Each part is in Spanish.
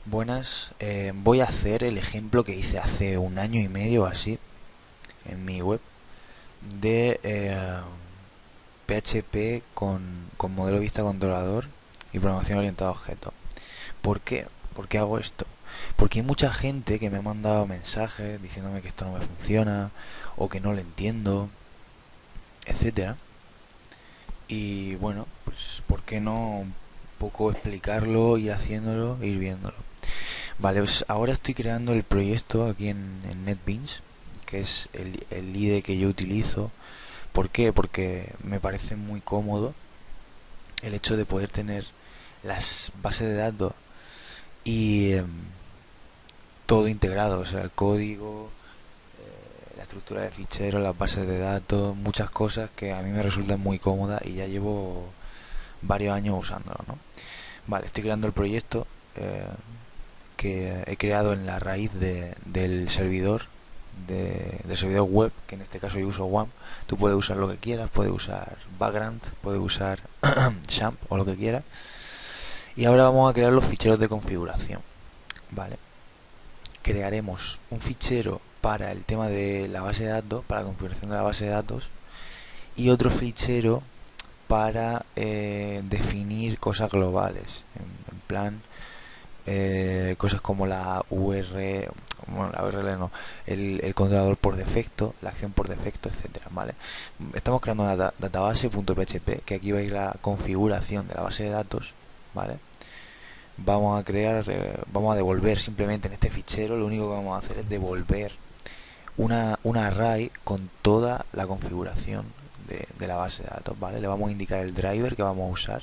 Buenas, voy a hacer el ejemplo que hice hace un año y medio o así en mi web de PHP con modelo vista controlador y programación orientada a objetos. ¿Por qué? ¿Por qué hago esto? Porque hay mucha gente que me ha mandado mensajes diciéndome que esto no me funciona o que no lo entiendo, etcétera. Y bueno, pues ¿por qué no un poco explicarlo, ir haciéndolo, ir viéndolo? Vale, pues ahora estoy creando el proyecto aquí en NetBeans, que es el IDE que yo utilizo. ¿Por qué? Porque me parece muy cómodo el hecho de poder tener las bases de datos y todo integrado, o sea, el código, la estructura de ficheros, las bases de datos, muchas cosas que a mí me resultan muy cómodas y ya llevo varios años usándolo, ¿no? Vale, estoy creando el proyecto que he creado en la raíz del servidor del servidor web, que en este caso yo uso WAMP. Tú puedes usar lo que quieras, puedes usar background, puedes usar XAMPP o lo que quieras. Y ahora vamos a crear los ficheros de configuración. Vale, crearemos un fichero para el tema de la base de datos, para la configuración de la base de datos, y otro fichero para definir cosas globales, en plan cosas como la URL, bueno, la URL no, el controlador por defecto, la acción por defecto, etcétera, ¿vale? Estamos creando una database.php, que aquí veis la configuración de la base de datos, ¿vale? Vamos a devolver simplemente en este fichero, lo único que vamos a hacer es devolver una array con toda la configuración de la base de datos, ¿vale? Le vamos a indicar el driver que vamos a usar,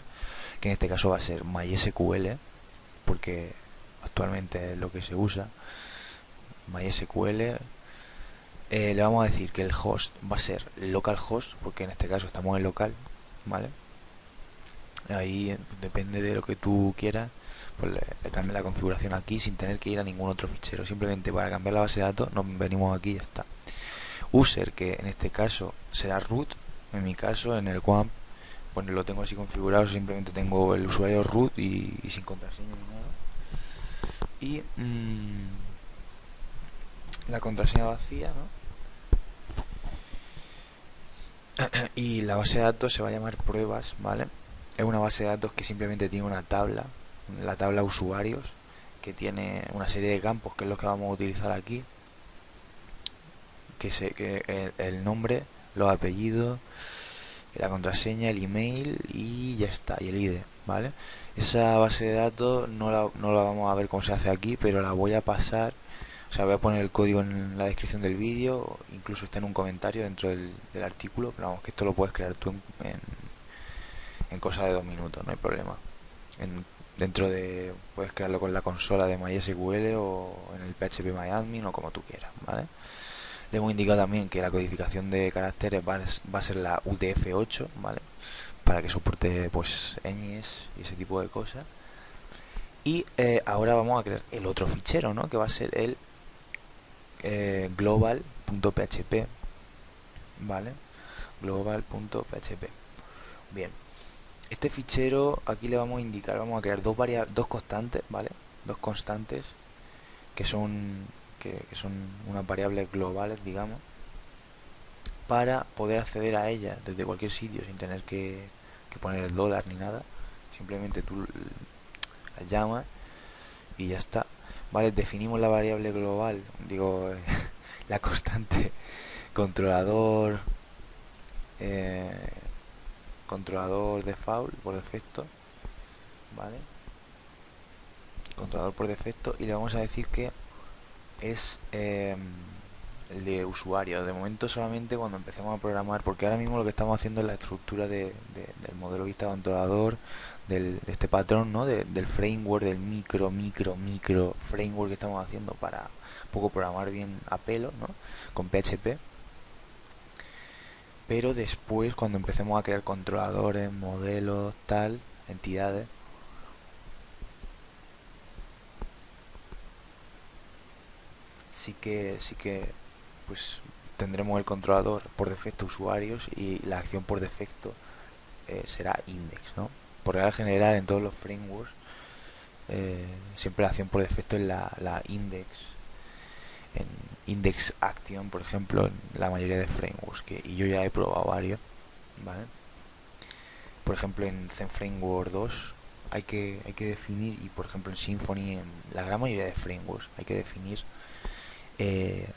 que en este caso va a ser MySQL, porque actualmente es lo que se usa, MySQL. Le vamos a decir que el host va a ser localhost, porque en este caso estamos en local, ¿vale? Ahí depende de lo que tú quieras, pues le cambia la configuración aquí sin tener que ir a ningún otro fichero. Simplemente para cambiar la base de datos nos venimos aquí y ya está. User, que en este caso será root, en mi caso en el WAMP, pues lo tengo así configurado, simplemente tengo el usuario root y sin contraseña ni nada. Y la contraseña vacía, ¿no? Y la base de datos se va a llamar pruebas, ¿vale? Es una base de datos que simplemente tiene una tabla, la tabla usuarios, que tiene una serie de campos que es lo que vamos a utilizar aquí, que el nombre, los apellidos, la contraseña, el email y ya está, y el ID, ¿vale? Esa base de datos no la vamos a ver cómo se hace aquí, pero la voy a pasar, o sea, voy a poner el código en la descripción del vídeo, incluso está en un comentario dentro del artículo, pero vamos, que esto lo puedes crear tú en cosa de 2 minutos, no hay problema. Dentro de, puedes crearlo con la consola de MySQL o en el PHP o como tú quieras, ¿vale? Le hemos indicado también que la codificación de caracteres va a ser la UTF-8, ¿vale? Para que soporte pues ñes y ese tipo de cosas. Y ahora vamos a crear el otro fichero, ¿no? Que va a ser el global.php, ¿vale? Global.php. Bien, este fichero aquí le vamos a indicar, vamos a crear dos constantes, ¿vale? Dos constantes que son unas variables globales, digamos, para poder acceder a ellas desde cualquier sitio sin tener que poner el dólar ni nada. Simplemente tú las llamas y ya está. Vale, definimos la variable global, digo, la constante controlador, eh, controlador default por defecto, ¿vale? Controlador por defecto, y le vamos a decir que es el de usuario. De momento solamente cuando empecemos a programar, porque ahora mismo lo que estamos haciendo es la estructura del modelo vista controlador, de este patrón, ¿no? Del framework, del micro framework que estamos haciendo para un poco programar bien a pelo, ¿no? Con PHP. Pero después, cuando empecemos a crear controladores, modelos, tal, entidades, sí que pues tendremos el controlador por defecto usuarios y la acción por defecto será index, ¿no? Por regla general en todos los frameworks siempre la acción por defecto es la index, en index action, por ejemplo, en la mayoría de frameworks, y yo ya he probado varios, ¿vale? Por ejemplo, en Zen Framework 2 hay que definir, y por ejemplo en Symfony, en la gran mayoría de frameworks, hay que definir eh,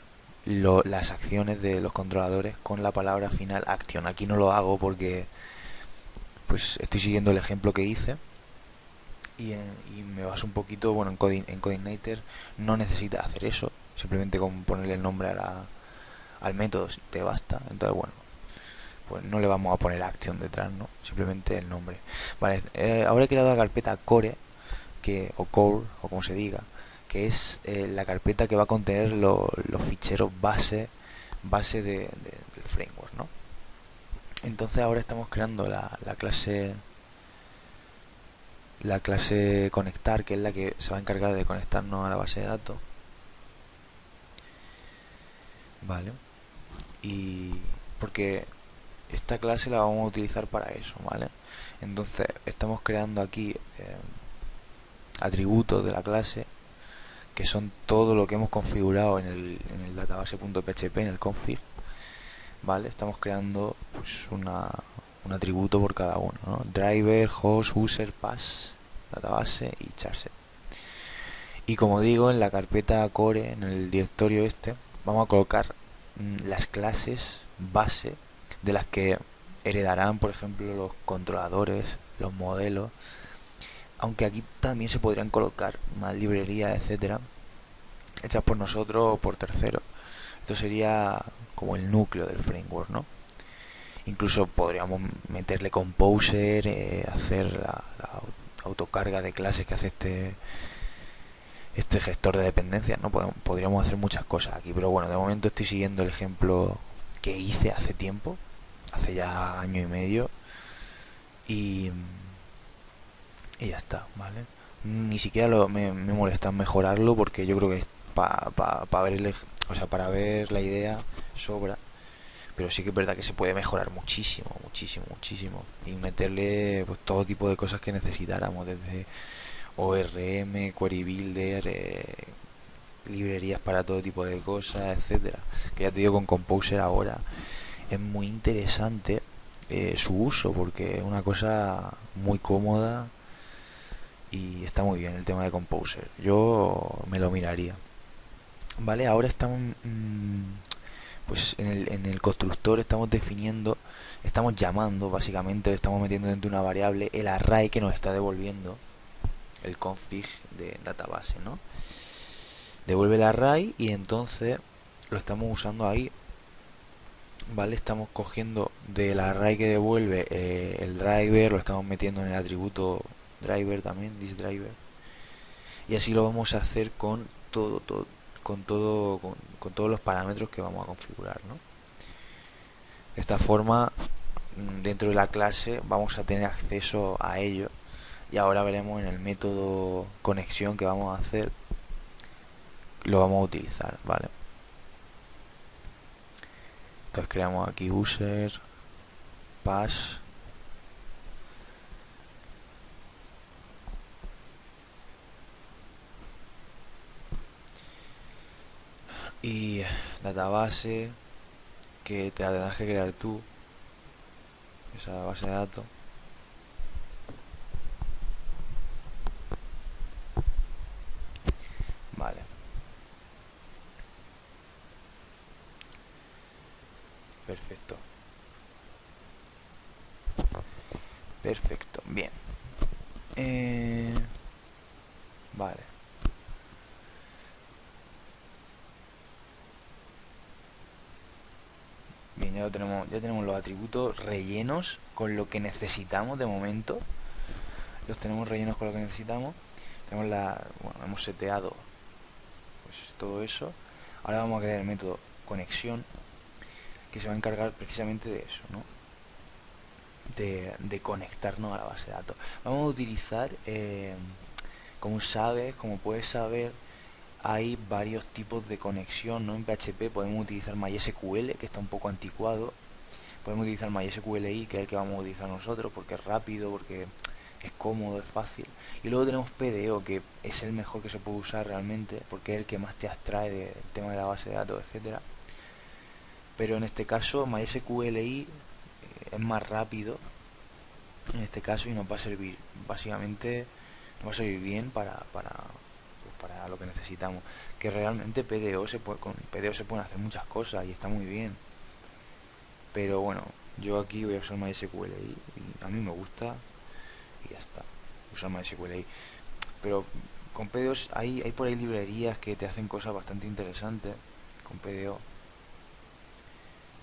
las acciones de los controladores con la palabra final action. Aquí no lo hago porque pues estoy siguiendo el ejemplo que hice y me baso un poquito, bueno, en Coordinator no necesitas hacer eso, simplemente con ponerle el nombre al método te basta. Entonces, bueno, pues no le vamos a poner action detrás, ¿no? Simplemente el nombre. Vale, ahora he creado la carpeta core, o core, o como se diga, que es la carpeta que va a contener los ficheros del framework, ¿no? Entonces ahora estamos creando la clase conectar, que es la que se va a encargar de conectarnos a la base de datos, ¿vale? Y porque esta clase la vamos a utilizar para eso, ¿vale? Entonces estamos creando aquí atributos de la clase que son todo lo que hemos configurado en el database.php, en el config, ¿vale? Estamos creando pues un atributo por cada uno, ¿no? Driver, host, user, pass, database y charset. Y como digo, en la carpeta core, en el directorio este, vamos a colocar las clases base de las que heredarán, por ejemplo, los controladores, los modelos, aunque aquí también se podrían colocar más librerías, etcétera, hechas por nosotros o por terceros. Esto sería como el núcleo del framework, ¿no? Incluso podríamos meterle Composer, hacer la autocarga de clases que hace este gestor de dependencias, ¿no? Podríamos hacer muchas cosas aquí, pero bueno, de momento estoy siguiendo el ejemplo que hice hace tiempo, hace ya año y medio, y, y ya está, ¿vale? Ni siquiera me molesta en mejorarlo porque yo creo que o sea, para ver la idea sobra, pero sí que es verdad que se puede mejorar muchísimo, muchísimo, muchísimo, y meterle pues todo tipo de cosas que necesitáramos, desde ORM, Query Builder, librerías para todo tipo de cosas, etcétera. Que ya te digo, con Composer ahora es muy interesante su uso, porque es una cosa muy cómoda y está muy bien el tema de Composer. Yo me lo miraría. Vale, ahora estamos pues en el constructor estamos llamando básicamente, estamos metiendo dentro de una variable el array que nos está devolviendo el config de database, ¿no? Devuelve el array y entonces lo estamos usando ahí, ¿vale? Estamos cogiendo del array que devuelve el driver, lo estamos metiendo en el atributo driver también, this driver, y así lo vamos a hacer con con todos los parámetros que vamos a configurar, ¿no? De esta forma, dentro de la clase vamos a tener acceso a ello, y ahora veremos en el método conexión que vamos a hacer, lo vamos a utilizar, ¿vale? Entonces creamos aquí user, pass, y database, que te la tendrás que crear tú, esa base de datos. Vale, perfecto, perfecto, bien. Vale, bien, ya tenemos los atributos rellenos con lo que necesitamos de momento. Los tenemos rellenos con lo que necesitamos. Bueno, hemos seteado pues todo eso. Ahora vamos a crear el método conexión, que se va a encargar precisamente de eso, ¿no? De conectarnos a la base de datos. Vamos a utilizar, como puedes saber, hay varios tipos de conexión, ¿no? En PHP podemos utilizar MySQL, que está un poco anticuado. Podemos utilizar MySQLi, que es el que vamos a utilizar nosotros, porque es rápido, porque es cómodo, es fácil. Y luego tenemos PDO, que es el mejor que se puede usar realmente, porque es el que más te abstrae del tema de la base de datos, etcétera. Pero en este caso MySQLi es más rápido en este caso y nos va a servir básicamente, nos va a servir bien para lo que necesitamos. Que realmente con PDO se pueden hacer muchas cosas y está muy bien. Pero bueno, yo aquí voy a usar MySQLi y a mí me gusta y ya está. Usar MySQLi. Pero con PDO hay por ahí librerías que te hacen cosas bastante interesantes con PDO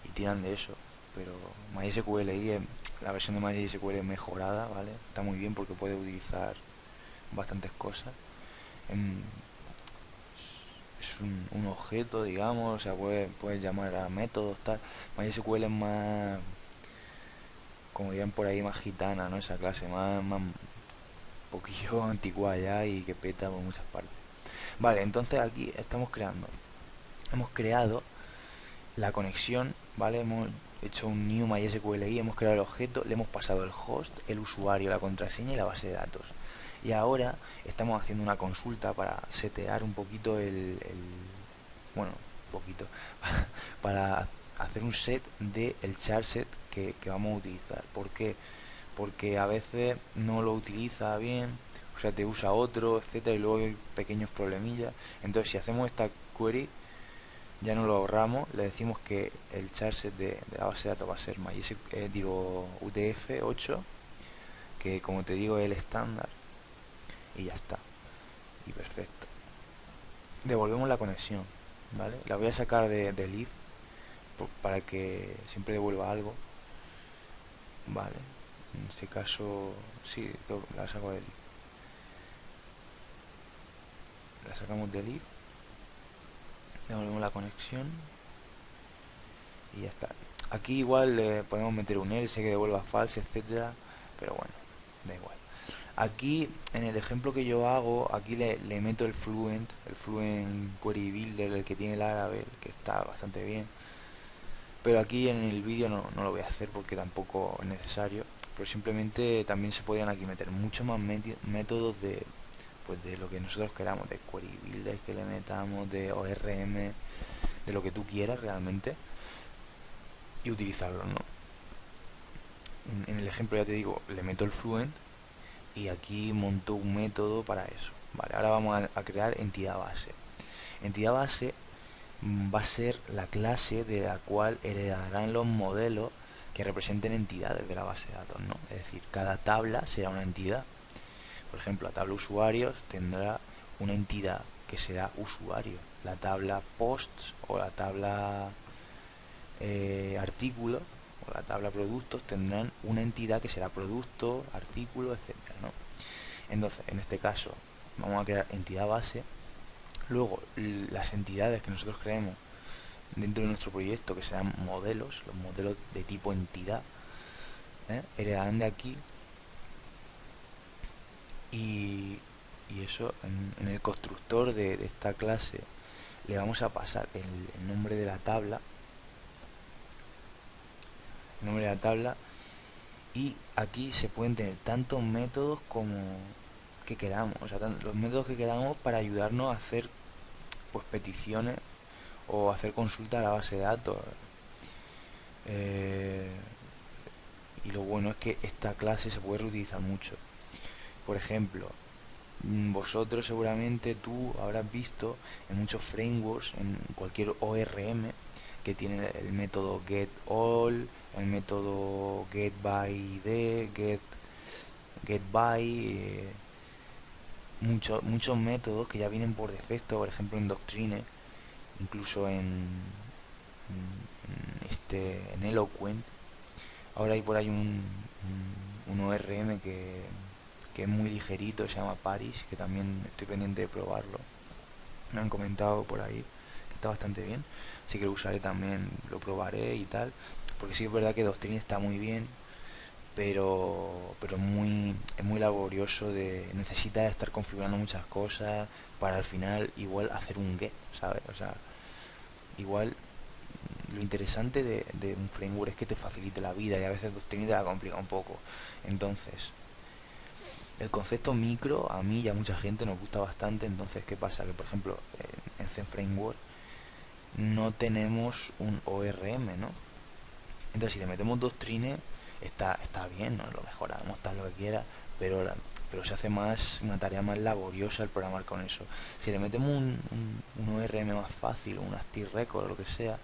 y tiran de eso. Pero MySQLi, la versión de MySQL mejorada, ¿vale? Está muy bien porque puede utilizar bastantes cosas. En- es un objeto, digamos, o sea, puedes llamar a métodos, tal. MySQL es más, como dirían por ahí, más gitana, ¿no? Esa clase, más poquillo antigua ya y que peta por muchas partes. Vale, entonces aquí hemos creado la conexión, ¿vale? Hemos hecho un new MySQLi, hemos creado el objeto, le hemos pasado el host, el usuario, la contraseña y la base de datos. Y ahora estamos haciendo una consulta para setear un poquito bueno, un poquito, para hacer un set de el char set que vamos a utilizar. ¿Por qué? Porque a veces no lo utiliza bien, o sea, te usa otro, etcétera, y luego hay pequeños problemillas. Entonces, si hacemos esta query, ya no lo ahorramos, le decimos que el charset de la base de datos va a ser UTF-8, que como te digo es el estándar, y ya está, y perfecto. Devolvemos la conexión, ¿vale? La voy a sacar de leave para que siempre devuelva algo, ¿vale? En este caso, sí, la saco de leave. La sacamos de leave, devolvemos la conexión y ya está. Aquí igual le podemos meter un else que devuelva false, etcétera, pero bueno, da igual. Aquí, en el ejemplo que yo hago, aquí le meto el Fluent Query Builder, el que tiene el Laravel, que está bastante bien. Pero aquí en el vídeo no lo voy a hacer porque tampoco es necesario. Pero simplemente también se podrían aquí meter muchos más métodos pues de lo que nosotros queramos, de Query Builder que le metamos, de ORM, de lo que tú quieras realmente, y utilizarlo, ¿no? En el ejemplo ya te digo, le meto el Fluent y aquí monto un método para eso. Vale, ahora vamos a crear entidad base. Entidad base va a ser la clase de la cual heredarán los modelos que representen entidades de la base de datos, ¿no? Es decir, cada tabla será una entidad. Por ejemplo, la tabla usuarios tendrá una entidad que será usuario. La tabla posts o la tabla artículos o la tabla productos tendrán una entidad que será producto, artículo, etcétera, ¿no? Entonces, en este caso, vamos a crear entidad base. Luego, las entidades que nosotros creemos dentro de nuestro proyecto, que serán modelos, los modelos de tipo entidad, heredarán de aquí y, y eso en el constructor de esta clase le vamos a pasar el nombre de la tabla, el nombre de la tabla, y aquí se pueden tener tantos métodos como que queramos, o sea, los métodos que queramos para ayudarnos a hacer pues peticiones o hacer consulta a la base de datos. Eh, y lo bueno es que esta clase se puede reutilizar mucho. Por ejemplo, vosotros seguramente tú habrás visto en muchos frameworks, en cualquier ORM, que tiene el método getAll, el método getById, getBy, muchos métodos que ya vienen por defecto, por ejemplo en Doctrine, incluso en Eloquent. Ahora hay por ahí un ORM que es muy ligerito, se llama Paris, que también estoy pendiente de probarlo. Me han comentado por ahí que está bastante bien, así que lo usaré también, lo probaré y tal, porque sí es verdad que Doctrine está muy bien, pero es muy laborioso, necesita estar configurando muchas cosas para al final igual hacer un get, ¿sabes? O sea, igual lo interesante de un framework es que te facilite la vida y a veces Doctrine te la complica un poco. Entonces, El concepto micro a mí y a mucha gente nos gusta bastante. Entonces, ¿qué pasa? Que por ejemplo en Zen Framework no tenemos un ORM, ¿no? Entonces, si le metemos dos trines, está bien, ¿no? Lo mejoramos, tal lo que quiera, pero, pero se hace más una tarea más laboriosa el programar con eso. Si le metemos un ORM más fácil, un ASCII record o lo que sea,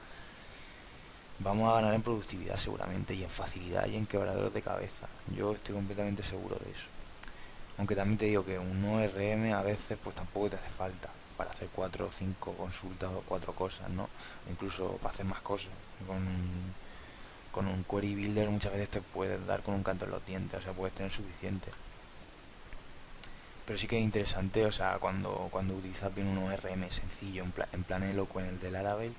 vamos a ganar en productividad seguramente, y en facilidad y en quebraderos de cabeza. Yo estoy completamente seguro de eso. Aunque también te digo que un ORM a veces pues tampoco te hace falta para hacer cuatro o cinco consultas o cuatro cosas, ¿no? O incluso para hacer más cosas. Con un query builder muchas veces te puedes dar con un canto en los dientes, o sea, puedes tener suficiente. Pero sí que es interesante, o sea, cuando utilizas bien un ORM sencillo, en plan Eloquent, el del Laravel,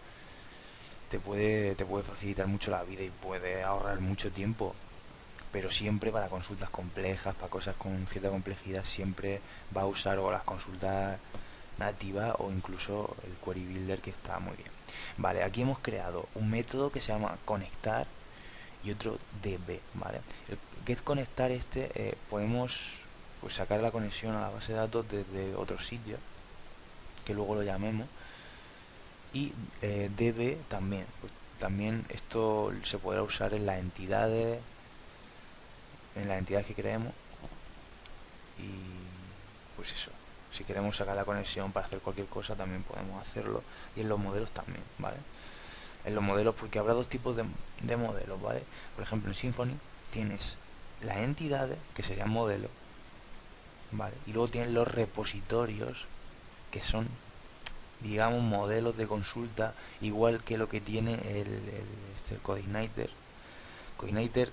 te puede facilitar mucho la vida y puede ahorrar mucho tiempo. Pero siempre para consultas complejas, para cosas con cierta complejidad, siempre va a usar o las consultas nativas o incluso el query builder, que está muy bien. Vale, aquí hemos creado un método que se llama conectar y otro db, ¿vale? El get conectar podemos pues sacar la conexión a la base de datos desde otro sitio que luego lo llamemos, y db también, pues también esto se podrá usar en las entidades que creemos. Y pues eso, si queremos sacar la conexión para hacer cualquier cosa también podemos hacerlo, y en los modelos también, ¿vale? En los modelos, porque habrá dos tipos de modelos, ¿vale? Por ejemplo, en Symfony tienes las entidades, que serían modelos, ¿vale? Y luego tienes los repositorios, que son, digamos, modelos de consulta, igual que lo que tiene el Coordinator. Coordinator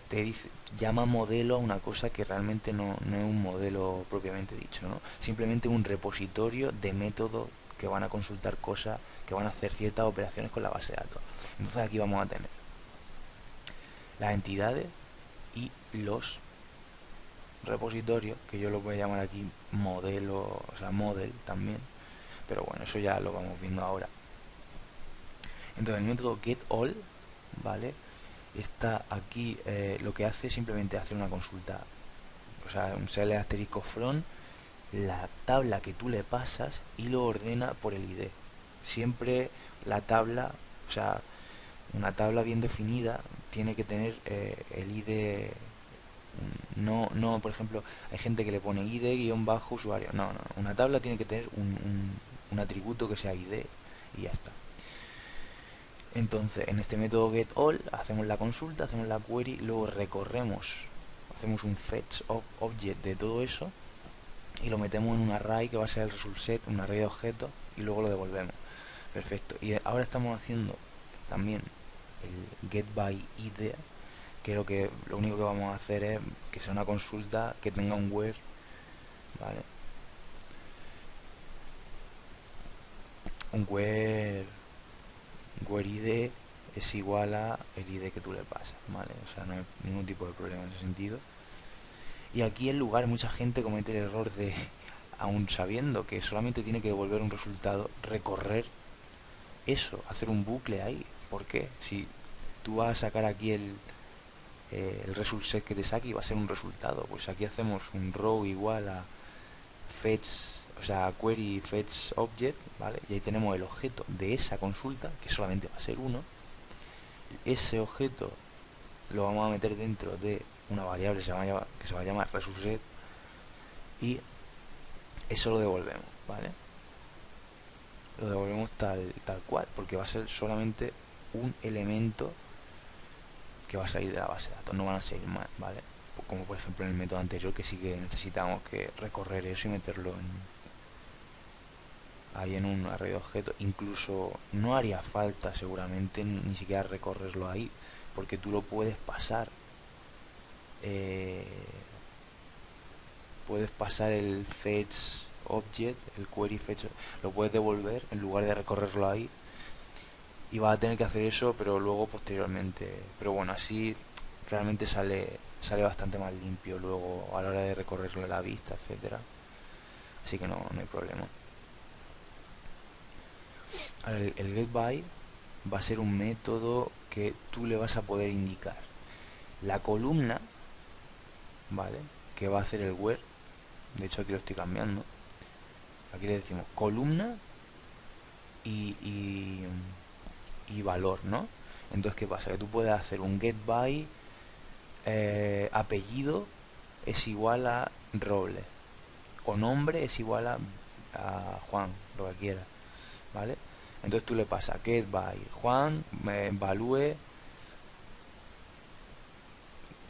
llama modelo a una cosa que realmente no es un modelo propiamente dicho, ¿no? Simplemente un repositorio de métodos que van a consultar cosas, que van a hacer ciertas operaciones con la base de datos. Entonces aquí vamos a tener las entidades y los repositorios, que yo los voy a llamar aquí modelo, o sea, model también, pero bueno, eso ya lo vamos viendo ahora. Entonces el método getAll, ¿vale? Está aquí, lo que hace es simplemente hacer una consulta, o sea, un select asterisco from la tabla que tú le pasas y lo ordena por el ID. Siempre la tabla, o sea, una tabla bien definida tiene que tener el ID. No, por ejemplo, hay gente que le pone ID-usuario. No, una tabla tiene que tener un atributo que sea ID y ya está. Entonces, en este método getAll hacemos la consulta, hacemos la query, luego recorremos, hacemos un fetch object de todo eso y lo metemos en un array que va a ser el result set, un array de objetos, y luego lo devolvemos. Perfecto. Y ahora estamos haciendo también el get by id, que lo único que vamos a hacer es que sea una consulta que tenga un where, ¿vale? Un where id es igual a el id que tú le pasas, ¿vale? O sea, no hay ningún tipo de problema en ese sentido. Y aquí en lugar mucha gente comete el error de, aún sabiendo que solamente tiene que devolver un resultado, recorrer eso, hacer un bucle ahí. ¿Por qué? Si tú vas a sacar aquí el result set que te saque y va a ser un resultado, pues aquí hacemos un row igual a fetch, o sea, query fetch object, ¿vale? Y ahí tenemos el objeto de esa consulta, que solamente va a ser uno. Ese objeto lo vamos a meter dentro de una variable que se va a llamar result set, y eso lo devolvemos, ¿vale? Lo devolvemos tal cual, porque va a ser solamente un elemento que va a salir de la base de datos, no van a salir más, ¿vale? Como por ejemplo en el método anterior, que sí que necesitamos que recorrer eso y meterlo ahí en un array de objetos. Incluso no haría falta seguramente ni siquiera recorrerlo ahí, porque tú lo eh, puedes pasar el fetch object, el query fetch, lo puedes devolver en lugar de recorrerlo ahí, y vas a tener que hacer eso, pero luego posteriormente. Pero bueno, así realmente sale bastante más limpio luego a la hora de recorrerlo en la vista, etcétera. Así que no hay problema. Ahora, el getBy va a ser un método que tú le vas a poder indicar la columna, ¿vale? Que va a hacer el where, De hecho aquí lo estoy cambiando. Aquí le decimos columna y, y valor, ¿no? Entonces, ¿qué pasa? Que tú puedes hacer un get by apellido es igual a Robles, o nombre es igual a Juan, lo que quieras, ¿vale? Entonces tú le pasas get by Juan, value,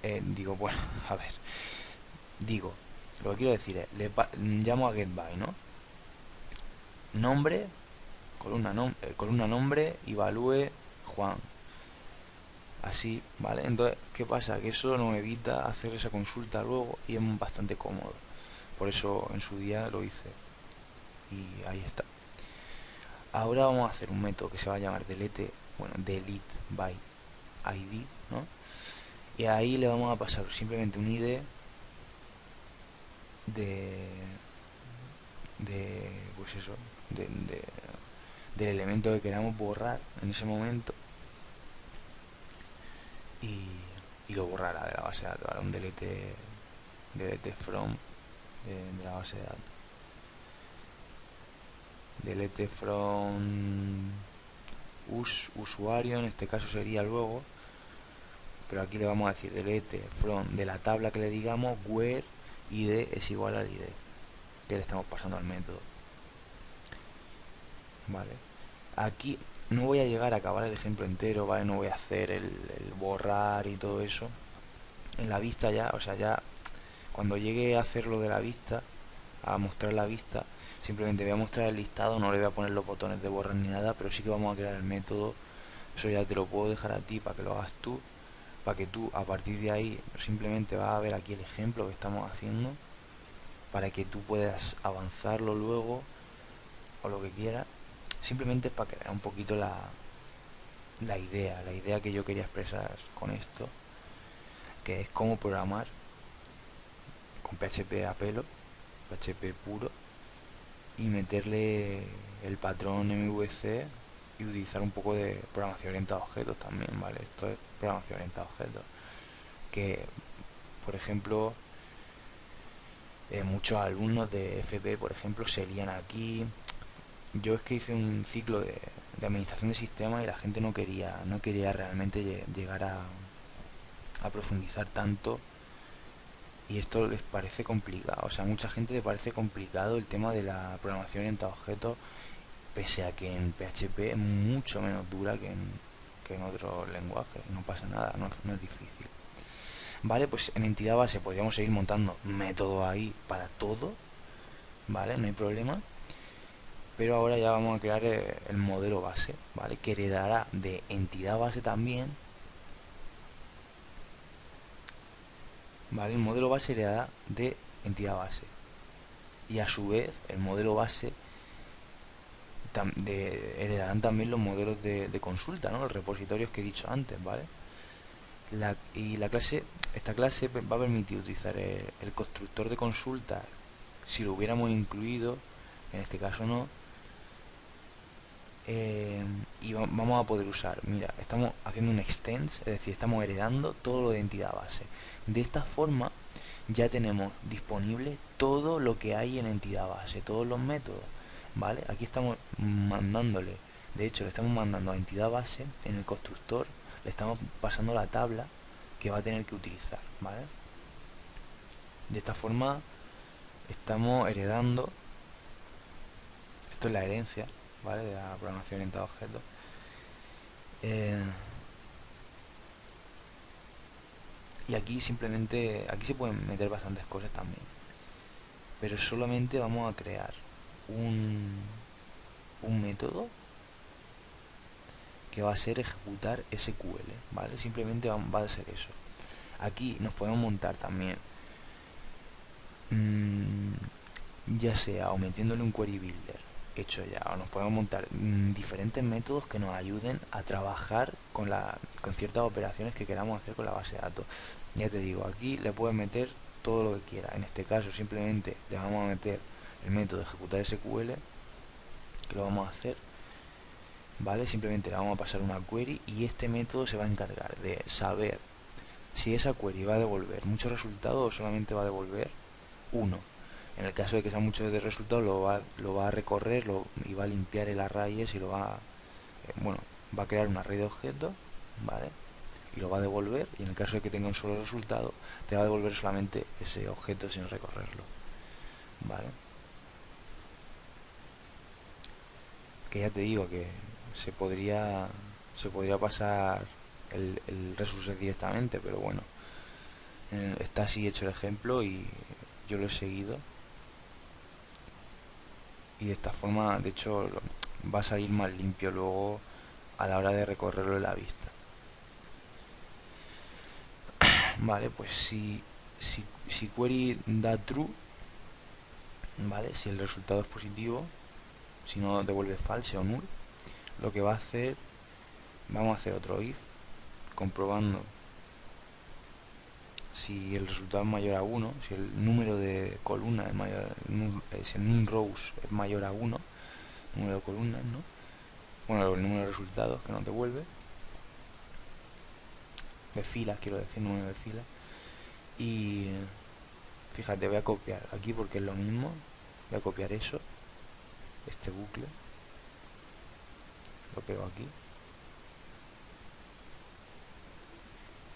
digo, bueno, a ver, digo, lo que quiero decir es, llamo a get by, ¿no? Nombre, columna nombre y value Juan. Así, ¿vale? Entonces, ¿qué pasa? Que eso nos evita hacer esa consulta luego y es bastante cómodo. Por eso en su día lo hice. Y ahí está. Ahora vamos a hacer un método que se va a llamar delete by id, ¿no? Y ahí le vamos a pasar simplemente un id de pues eso, del elemento que queramos borrar en ese momento y, y lo borrará de la base de datos, ¿vale? Un delete from de la base de datos. Delete from usuario, en este caso sería luego, pero aquí le vamos a decir delete from de la tabla que le digamos where id es igual al id que le estamos pasando al método, vale. Aquí no voy a llegar a acabar el ejemplo entero, vale, no voy a hacer el borrar y todo eso en la vista ya, o sea, ya cuando llegue a hacer lo de la vista, a mostrar la vista, simplemente voy a mostrar el listado, no le voy a poner los botones de borrar ni nada, pero sí que vamos a crear el método. Eso ya te lo puedo dejar a ti para que lo hagas tú, para que tú a partir de ahí simplemente vas a ver aquí el ejemplo que estamos haciendo, para que tú puedas avanzarlo luego o lo que quieras. Simplemente para que veas un poquito la idea que yo quería expresar con esto, que es cómo programar con PHP a pelo, PHP puro, y meterle el patrón MVC y utilizar un poco de programación orientada a objetos también, ¿vale? Esto es programación orientada a objetos. Que, por ejemplo, muchos alumnos de FP, por ejemplo, se lían aquí. Yo es que hice un ciclo de administración de sistemas y la gente no quería realmente llegar a profundizar tanto y esto les parece complicado. O sea, a mucha gente le parece complicado el tema de la programación orientada a objetos, pese a que en PHP es mucho menos dura que en otros lenguajes. No pasa nada, no es difícil. Vale, pues en entidad base podríamos seguir montando métodos ahí para todo, ¿vale? No hay problema. Pero ahora ya vamos a crear el modelo base, ¿vale? Que heredará de entidad base también, ¿vale? El modelo base heredará de entidad base. Y a su vez, el modelo base heredarán también los modelos de consulta, ¿no? Los repositorios que he dicho antes, ¿vale? Esta clase va a permitir utilizar el constructor de consulta si lo hubiéramos incluido, en este caso no. Y vamos a poder usar, mira, estamos haciendo un extends, es decir, estamos heredando todo lo de entidad base. De esta forma ya tenemos disponible todo lo que hay en entidad base, todos los métodos, ¿vale? Aquí estamos mandándole, de hecho le estamos mandando a entidad base, en el constructor le estamos pasando la tabla que va a tener que utilizar, ¿vale? De esta forma estamos heredando, esto es la herencia, ¿vale? De la programación orientada a objetos. Y aquí simplemente, aquí se pueden meter bastantes cosas también, pero solamente vamos a crear un método que va a ser ejecutar SQL, ¿vale? Simplemente va a ser eso. Aquí nos podemos montar también, ya sea o metiéndole un query builder hecho ya, o nos podemos montar diferentes métodos que nos ayuden a trabajar con ciertas operaciones que queramos hacer con la base de datos. Ya te digo, aquí le puedes meter todo lo que quieras. En este caso simplemente le vamos a meter el método de ejecutar SQL, que lo vamos a hacer, ¿vale? Simplemente le vamos a pasar una query y este método se va a encargar de saber si esa query va a devolver muchos resultados o solamente va a devolver uno. En el caso de que sea mucho de resultado, lo va a recorrer y va a limpiar el array ese y lo va, bueno, va a crear un array de objetos, ¿vale? Y lo va a devolver, y en el caso de que tenga un solo resultado, te va a devolver solamente ese objeto sin recorrerlo, ¿vale? Que ya te digo que se podría se podría pasar el resource directamente, pero bueno, está así hecho el ejemplo y yo lo he seguido, y de esta forma, de hecho, va a salir más limpio luego a la hora de recorrerlo en la vista. Vale, pues si query da true, vale, si el resultado es positivo, si no devuelve false o null, lo que va a hacer, vamos a hacer otro if comprobando si el resultado es mayor a 1, si el número de columnas es mayor, si el num rows es mayor a 1, número de columnas, ¿no? Bueno, el número de resultados que nos devuelve, de filas, quiero decir, número de filas. Y fíjate, voy a copiar aquí porque es lo mismo, voy a copiar eso, este bucle, lo pego aquí,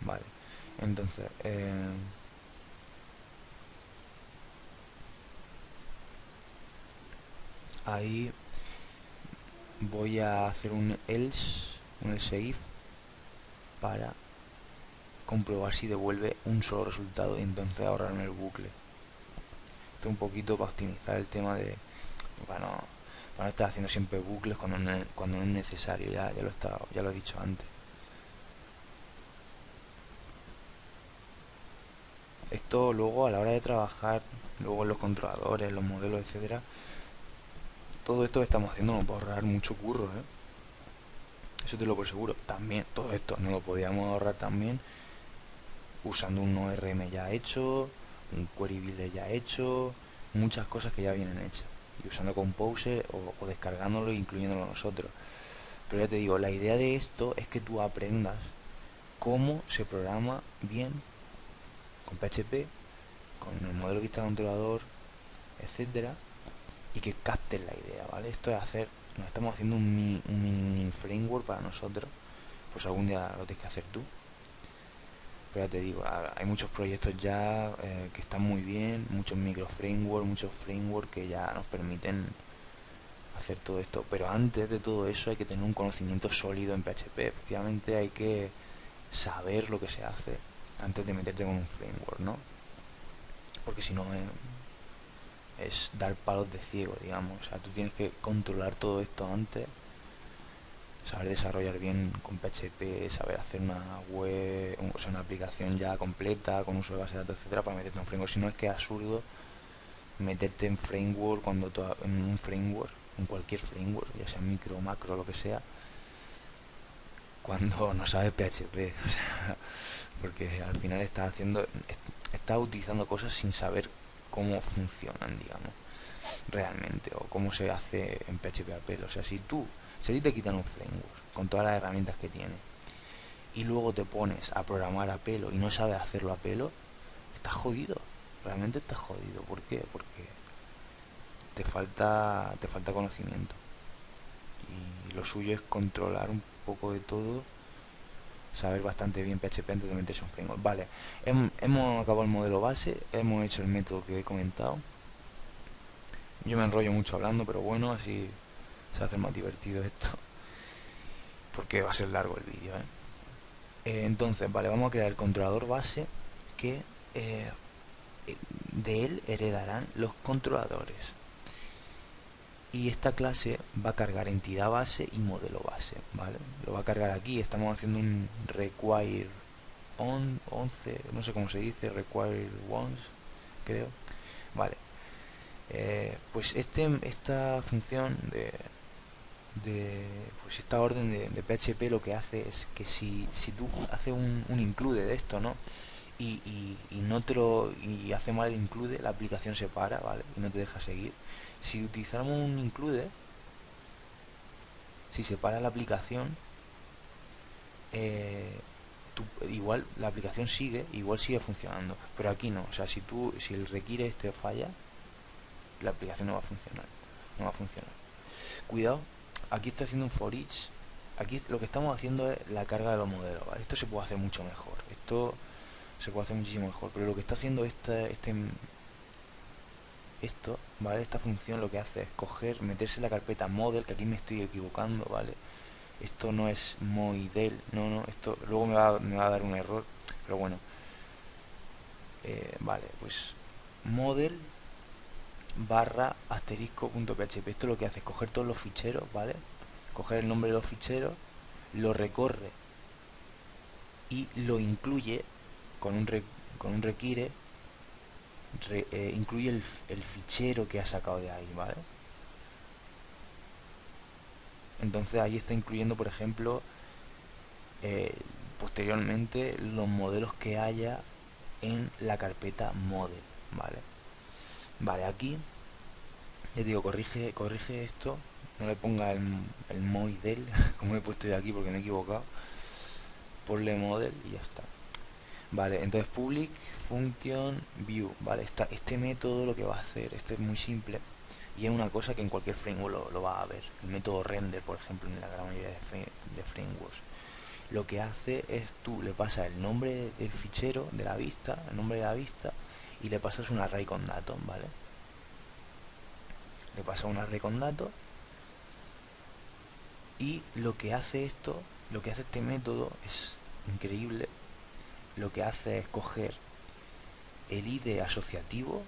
vale. Entonces, ahí voy a hacer un else if, para comprobar si devuelve un solo resultado y entonces ahorrarme el bucle. Esto un poquito para optimizar el tema de, bueno, para no estar haciendo siempre bucles cuando no es necesario, ya lo he dicho antes. Esto luego a la hora de trabajar, luego en los controladores, los modelos, etcétera, todo esto que estamos haciendo nos va a ahorrar mucho curro, ¿eh? Eso te lo por seguro. También todo esto no lo podíamos ahorrar también usando un ORM ya hecho, un query builder ya hecho, muchas cosas que ya vienen hechas, y usando Compose o descargándolo e incluyéndolo nosotros. Pero ya te digo, la idea de esto es que tú aprendas cómo se programa bien con PHP, con el modelo vista controlador, etcétera, y que captes la idea, ¿vale? Esto es hacer, nos estamos haciendo un mini framework para nosotros, pues algún día lo tienes que hacer tú. Pero ya te digo, hay muchos proyectos ya que están muy bien, muchos micro frameworks, muchos frameworks que ya nos permiten hacer todo esto. Pero antes de todo eso hay que tener un conocimiento sólido en PHP. Efectivamente hay que saber lo que se hace antes de meterte con un framework, ¿no? Porque si no es dar palos de ciego, digamos. O sea, tú tienes que controlar todo esto antes, saber desarrollar bien con PHP, saber hacer una web, o sea, una aplicación ya completa con uso de base de datos, etcétera, para meterte en un framework. Si no, es que es absurdo meterte en framework en un framework, en cualquier framework, ya sea micro, macro, lo que sea, cuando no sabes PHP. O sea, porque al final estás utilizando cosas sin saber cómo funcionan, digamos, realmente, o cómo se hace en PHP a pelo. O sea, si a ti te quitan un framework con todas las herramientas que tiene y luego te pones a programar a pelo y no sabes hacerlo a pelo, estás jodido. Realmente estás jodido. ¿Por qué? Porque te falta conocimiento. Y lo suyo es controlar un poco de todo, saber bastante bien PHP antes de meterse un framework. Vale, hemos acabado el modelo base, hemos hecho el método que he comentado. Yo me enrollo mucho hablando, pero bueno, así se hace más divertido esto, porque va a ser largo el vídeo, ¿eh? Entonces, vale, vamos a crear el controlador base que eh, de él heredarán los controladores. Y esta clase va a cargar entidad base y modelo base, ¿vale? Lo va a cargar aquí, estamos haciendo un require 11, no sé cómo se dice, require once, creo. Vale, pues esta función pues esta orden de PHP lo que hace es que si tú haces un include de esto, ¿no? Y no te lo y hace mal el include, la aplicación se para, ¿vale? Y no te deja seguir. Si utilizáramos un include, si se para la aplicación, eh, igual la aplicación igual sigue funcionando, pero aquí no. O sea, si el requiere este falla, la aplicación no va a funcionar. No va a funcionar. Cuidado, aquí estoy haciendo un for each. Aquí lo que estamos haciendo es la carga de los modelos, ¿vale? Esto se puede hacer mucho mejor. Esto se puede hacer muchísimo mejor. Pero lo que está haciendo esto, ¿vale? Esta función lo que hace es coger, meterse en la carpeta model, que aquí me estoy equivocando, ¿vale? Esto no es model, no, esto luego me va a dar un error, pero bueno. Vale, pues model barra asterisco.php. Esto lo que hace es coger todos los ficheros, ¿vale? Coger el nombre de los ficheros, lo recorre y lo incluye con un require, incluye el fichero que ha sacado de ahí, ¿vale? Entonces ahí está incluyendo, por ejemplo, eh, posteriormente los modelos que haya en la carpeta model, ¿vale? Vale, aquí les digo, corrige esto, no le ponga el model como he puesto yo aquí porque me he equivocado, ponle model y ya está. Vale, entonces public function view, vale, este método lo que va a hacer, este es muy simple y es una cosa que en cualquier framework lo va a ver. El método render, por ejemplo, en la gran mayoría de frameworks, lo que hace es tú le pasas el nombre del fichero de la vista, el nombre de la vista, y le pasas un array con datos, ¿vale? Le pasas un array con datos y lo que hace esto, lo que hace este método es increíble. Lo que hace es coger el ID asociativo,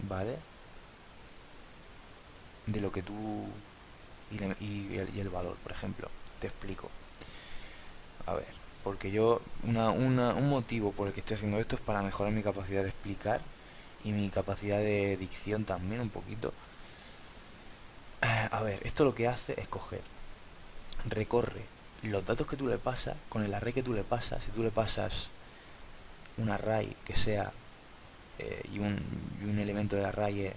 ¿vale? De lo que tú y el valor, por ejemplo. Te explico. A ver, porque yo un motivo por el que estoy haciendo esto es para mejorar mi capacidad de explicar y mi capacidad de dicción también un poquito. A ver, esto lo que hace es coger, recorre los datos que tú le pasas con el array que tú le pasas. Si tú le pasas un array que sea y un elemento del array es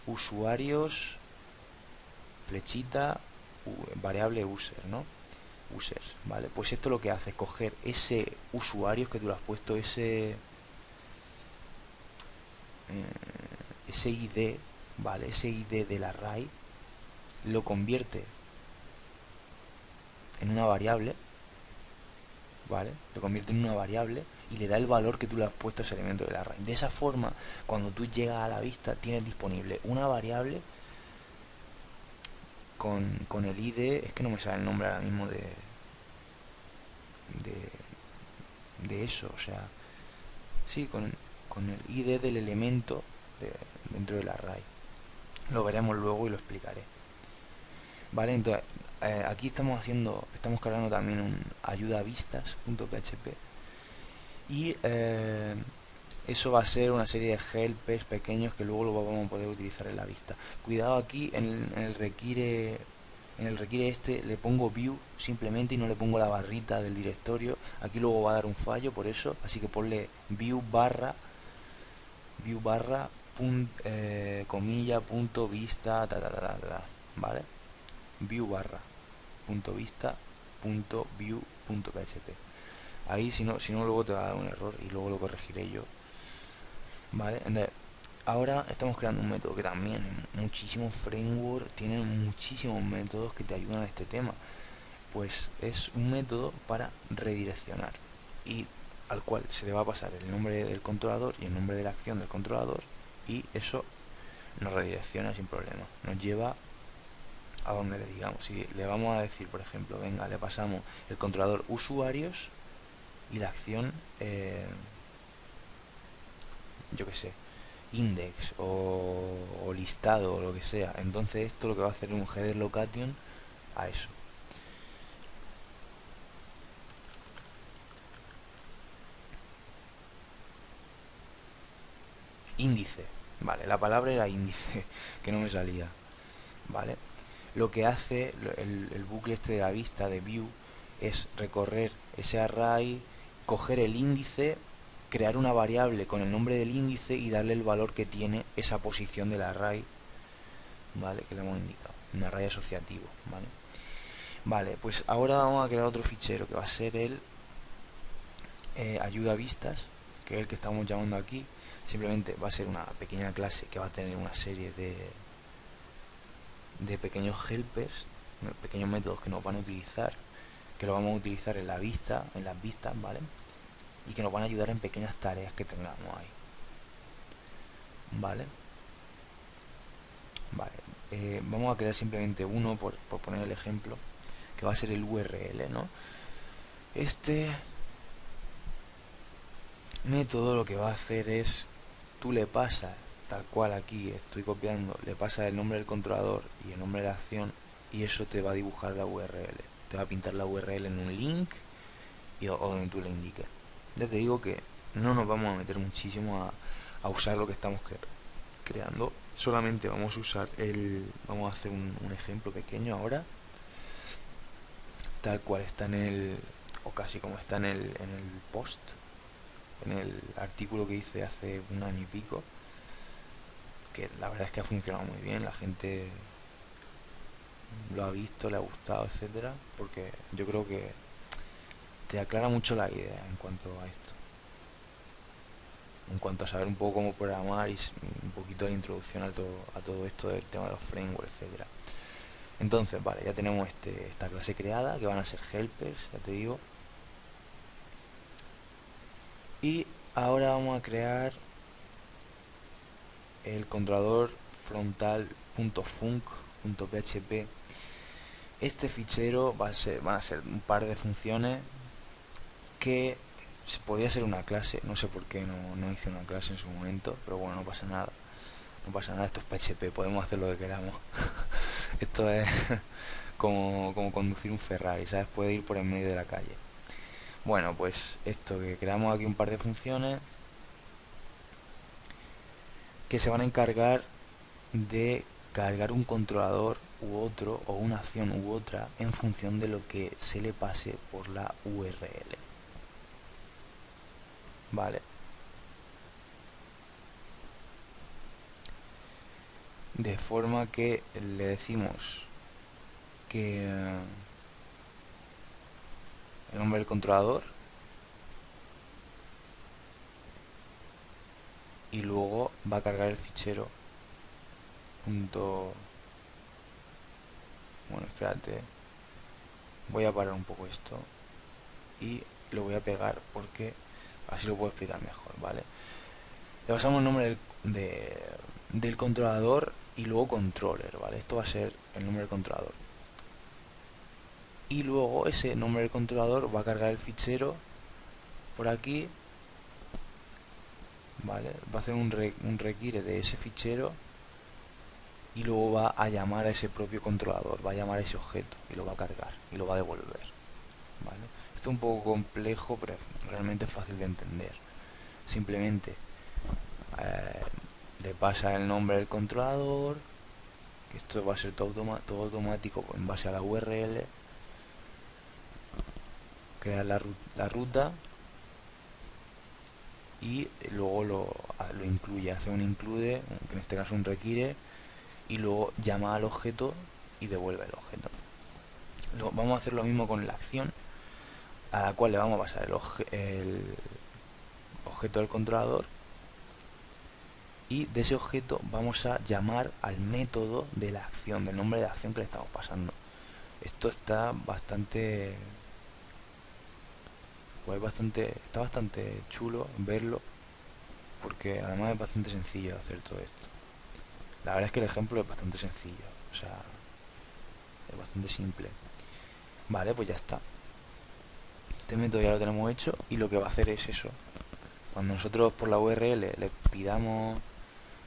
usuarios flechita variable user, ¿no? Users, ¿vale? Pues esto lo que hace es coger ese usuarios que tú le has puesto, ese ID, ¿vale? Ese ID del array lo convierte en una variable, ¿vale? Lo convierte en una variable y le da el valor que tú le has puesto a ese elemento del array. De esa forma, cuando tú llegas a la vista, tienes disponible una variable con el ID, es que no me sale el nombre ahora mismo de eso, o sea, sí, con el ID del elemento dentro del array. Lo veremos luego y lo explicaré. Vale, entonces aquí estamos cargando también un ayudavistas.php y eso va a ser una serie de helpers pequeños que luego lo vamos a poder utilizar en la vista. Cuidado aquí en el requiere. En el requiere este le pongo view simplemente y no le pongo la barrita del directorio. Aquí luego va a dar un fallo por eso, así que ponle view barra comilla punto vista ¿vale? View barra punto vista punto view punto php. Ahí si no luego te va a dar un error y luego lo corregiré yo, ¿vale? Entonces, ahora estamos creando un método que también muchísimos frameworks tienen muchísimos métodos que te ayudan a este tema. Pues es un método para redireccionar y al cual se le va a pasar el nombre del controlador y el nombre de la acción del controlador y eso nos redirecciona sin problema, nos lleva a donde le digamos. Si le vamos a decir, por ejemplo, venga, le pasamos el controlador usuarios y la acción, yo que sé, index o listado o lo que sea, entonces esto lo que va a hacer es un header location a eso. Índice, vale, la palabra era índice que no me salía, vale. Lo que hace el bucle este de la vista de view es recorrer ese array, coger el índice, crear una variable con el nombre del índice y darle el valor que tiene esa posición del array, vale, que le hemos indicado, un array asociativo, vale. Vale, pues ahora vamos a crear otro fichero que va a ser el ayuda vistas, que es el que estamos llamando aquí. simplemente va a ser una pequeña clase que va a tener una serie de pequeños helpers, pequeños métodos que nos van a utilizar, que lo vamos a utilizar en la vista, en las vistas, ¿vale? Y que nos van a ayudar en pequeñas tareas que tengamos ahí, ¿vale? Vale, vamos a crear simplemente uno por poner el ejemplo, que va a ser el URL, ¿no? Este método lo que va a hacer es, tú le pasas, tal cual aquí estoy copiando, le pasas el nombre del controlador y el nombre de la acción, y eso te va a dibujar la URL, te va a pintar la URL en un link o donde tú le indiques. Ya te digo que no nos vamos a meter muchísimo a usar lo que estamos creando, solamente vamos a usar vamos a hacer un ejemplo pequeño ahora, tal cual está en o casi como está en el post, en el artículo que hice hace un año y pico, que la verdad es que ha funcionado muy bien, la gente lo ha visto, le ha gustado, etcétera, porque yo creo que te aclara mucho la idea en cuanto a esto, en cuanto a saber un poco cómo programar y un poquito de introducción a todo esto del tema de los frameworks, etcétera. Entonces, vale, ya tenemos esta clase creada, que van a ser helpers, ya te digo. Y ahora vamos a crear el controlador frontal.func.php. Este fichero van a ser un par de funciones que podría ser una clase, no sé por qué no hice una clase en su momento, pero bueno, no pasa nada. No pasa nada, esto es PHP, podemos hacer lo que queramos. Esto es como conducir un Ferrari, ¿sabes? Puede ir por en medio de la calle. Bueno, pues esto, que creamos aquí un par de funciones que se van a encargar de cargar un controlador u otro, o una acción u otra, en función de lo que se le pase por la URL. Vale. De forma que le decimos que el nombre del controlador, y luego va a cargar el fichero punto. Bueno, espérate, voy a parar un poco esto y lo voy a pegar porque así lo puedo explicar mejor, ¿vale? Le pasamos el nombre del controlador y luego controller, ¿vale? Esto va a ser el nombre del controlador. Y luego ese nombre del controlador va a cargar el fichero por aquí, ¿vale? Va a hacer un require de ese fichero y luego va a llamar a ese propio controlador, va a llamar a ese objeto y lo va a cargar y lo va a devolver, ¿vale? Esto es un poco complejo, pero realmente es fácil de entender. Simplemente eh, le pasa el nombre del controlador, que esto va a ser todo automático en base a la URL, crear la ruta y luego lo incluye, hace un include, que en este caso un require, y luego llama al objeto y devuelve el objeto. Vamos a hacer lo mismo con la acción, a la cual le vamos a pasar el objeto del controlador, y de ese objeto vamos a llamar al método de la acción, del nombre de la acción que le estamos pasando. Esto está está bastante chulo verlo, porque además es bastante sencillo hacer todo esto. La verdad es que el ejemplo es bastante sencillo, o sea, es bastante simple. Vale, pues ya está. Este método ya lo tenemos hecho y lo que va a hacer es eso. Cuando nosotros por la URL le pidamos,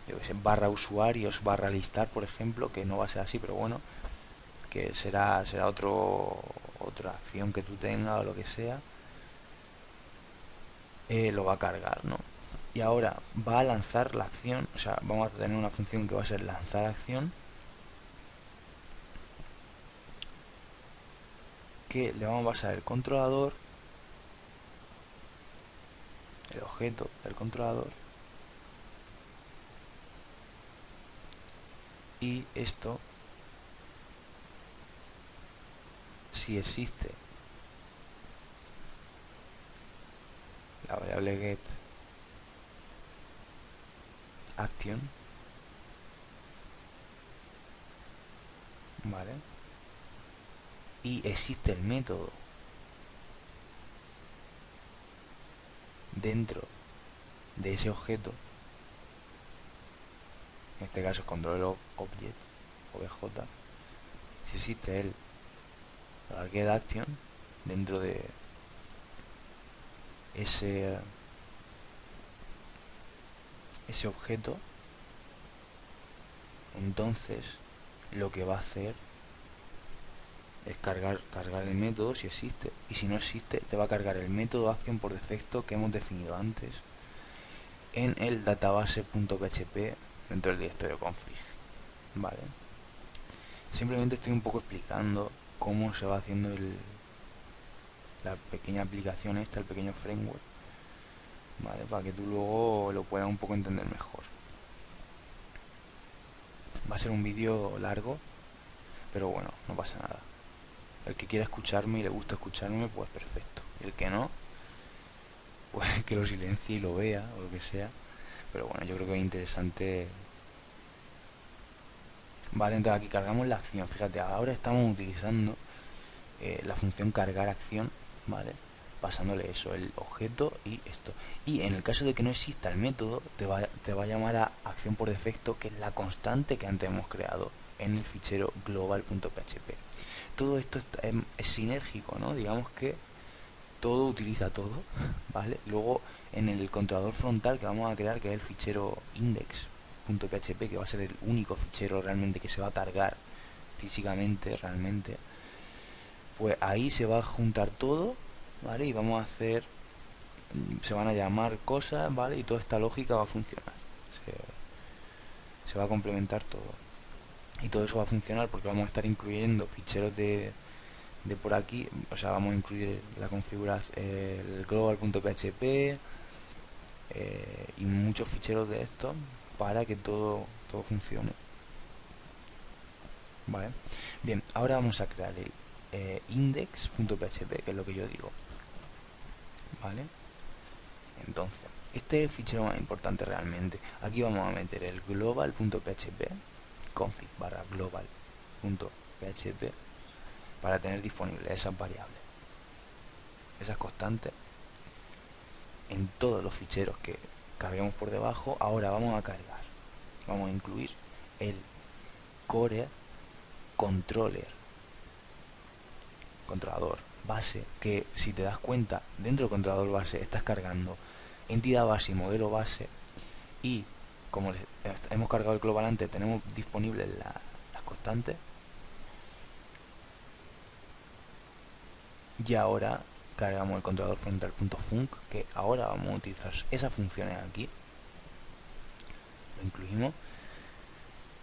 yo que sé, barra usuarios, barra listar, por ejemplo, que no va a ser así, pero bueno, que será otra acción que tú tengas o lo que sea, lo va a cargar, ¿no? Y ahora va a lanzar la acción, o sea, vamos a tener una función que va a ser lanzar acción, que le vamos a pasar el controlador, el objeto del controlador, y esto, si existe la variable get action, ¿vale? Y existe el método dentro de ese objeto, en este caso es control object, obj, si existe el getAction dentro de ese objeto, entonces lo que va a hacer es cargar el método si existe, y si no existe te va a cargar el método acción por defecto que hemos definido antes en el database.php dentro del directorio config, ¿vale? Simplemente estoy un poco explicando cómo se va haciendo la pequeña aplicación esta, el pequeño framework, ¿vale? Para que tú luego lo puedas un poco entender mejor. Va a ser un vídeo largo, pero bueno, no pasa nada. El que quiera escucharme y le gusta escucharme, pues perfecto. Y el que no, pues que lo silencie y lo vea, o lo que sea. Pero bueno, yo creo que es interesante. Vale, entonces aquí cargamos la acción. Fíjate, ahora estamos utilizando la función cargar acción, ¿vale? Pasándole eso, el objeto y esto. Y en el caso de que no exista el método, te va a llamar a acción por defecto, que es la constante que antes hemos creado en el fichero global.php. Todo esto es sinérgico, ¿no? Digamos que todo utiliza todo, ¿vale? Luego en el controlador frontal que vamos a crear, que es el fichero index.php, que va a ser el único fichero realmente que se va a cargar físicamente, realmente, pues ahí se va a juntar todo, ¿vale? Y vamos a hacer, se van a llamar cosas, ¿vale? Y toda esta lógica va a funcionar, se va a complementar todo. Y todo eso va a funcionar porque vamos a estar incluyendo ficheros de por aquí, o sea, vamos a incluir la configuración, el global.php y muchos ficheros de estos para que todo funcione, ¿vale? Bien, ahora vamos a crear el index.php, que es lo que yo digo, ¿vale? Entonces, este es el fichero más importante realmente. Aquí vamos a meter el global.php, config barra global.php, para tener disponibles esas variables, esas constantes, en todos los ficheros que carguemos por debajo. Ahora vamos a cargar, vamos a incluir el core controlador base, que si te das cuenta, dentro del controlador base estás cargando entidad base y modelo base, y como hemos cargado el global antes, tenemos disponibles las constantes. Y ahora cargamos el controlador frontal.func, que ahora vamos a utilizar esas funciones aquí, lo incluimos.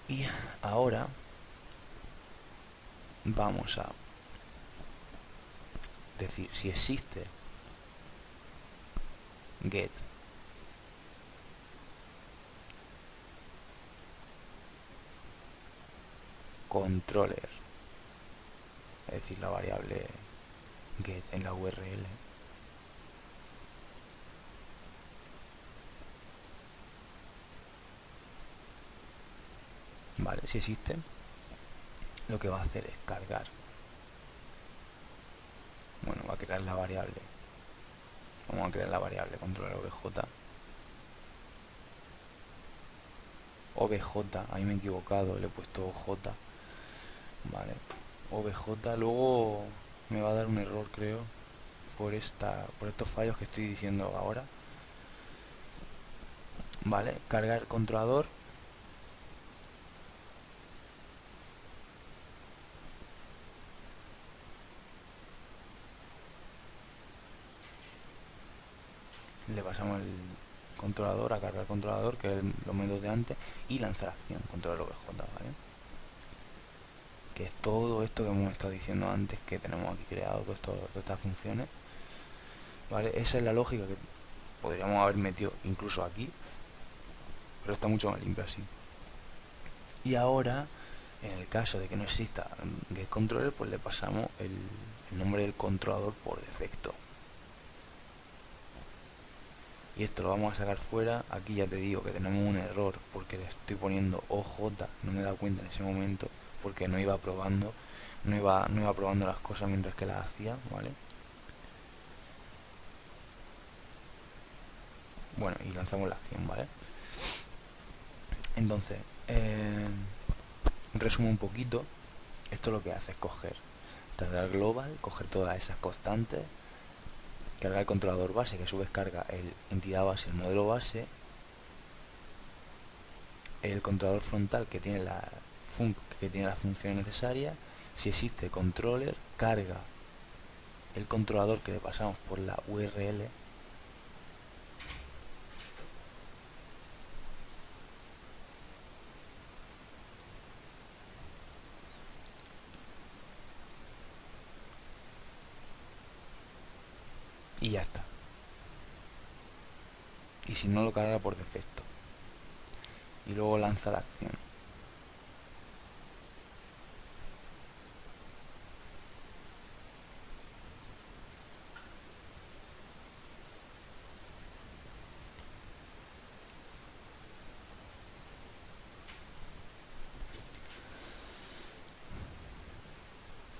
Y ahora vamos a decir si existe get controller, es decir, la variable get en la URL, vale, si existe, lo que va a hacer es cargar, bueno, va a crear la variable, vamos a crear la variable controller obj, ahí me he equivocado, le he puesto j, vale, obj, luego me va a dar un error, creo, por estos fallos que estoy diciendo ahora, vale, cargar controlador, le pasamos el controlador a cargar controlador, que es los métodos de antes, y lanzar acción, controlador obj, ¿vale? Que es todo esto que hemos estado diciendo antes, que tenemos aquí creado, todas estas funciones, ¿vale? Esa es la lógica que podríamos haber metido incluso aquí, pero está mucho más limpio así. Y ahora, en el caso de que no exista getController, pues le pasamos el nombre del controlador por defecto. y esto lo vamos a sacar fuera. Aquí ya te digo que tenemos un error porque le estoy poniendo OJ, no me he dado cuenta en ese momento porque no iba probando, no iba probando las cosas mientras que las hacía, ¿vale? Bueno, y lanzamos la acción, ¿vale? Entonces, resumo un poquito. Esto lo que hace es coger, cargar global, coger todas esas constantes, cargar el controlador base, que a su vez carga el entidad base, el modelo base, el controlador frontal que tiene la función necesaria. Si existe controller, carga el controlador que le pasamos por la URL, y ya está. Y si no, lo carga por defecto. Y luego lanza la acción.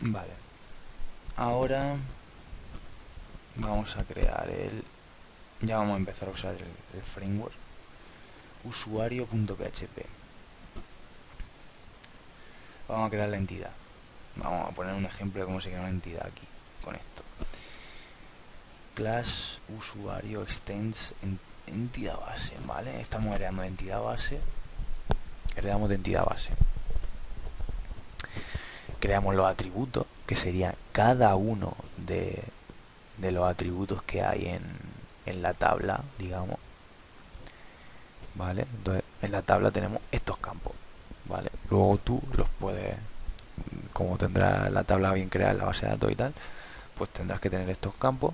Vale. Ahora vamos a crear ya vamos a empezar a usar el framework usuario.php. Vamos a crear la entidad. Vamos a poner un ejemplo de cómo se crea una entidad aquí con esto. Class usuario extends entidad base, ¿vale? Estamos heredando de entidad base. Heredamos de entidad base. Creamos los atributos, que sería cada uno de los atributos que hay en la tabla, digamos. ¿Vale? Entonces, en la tabla tenemos estos campos, ¿vale? Luego tú los puedes, como tendrás la tabla bien creada en la base de datos y tal, pues tendrás que tener estos campos.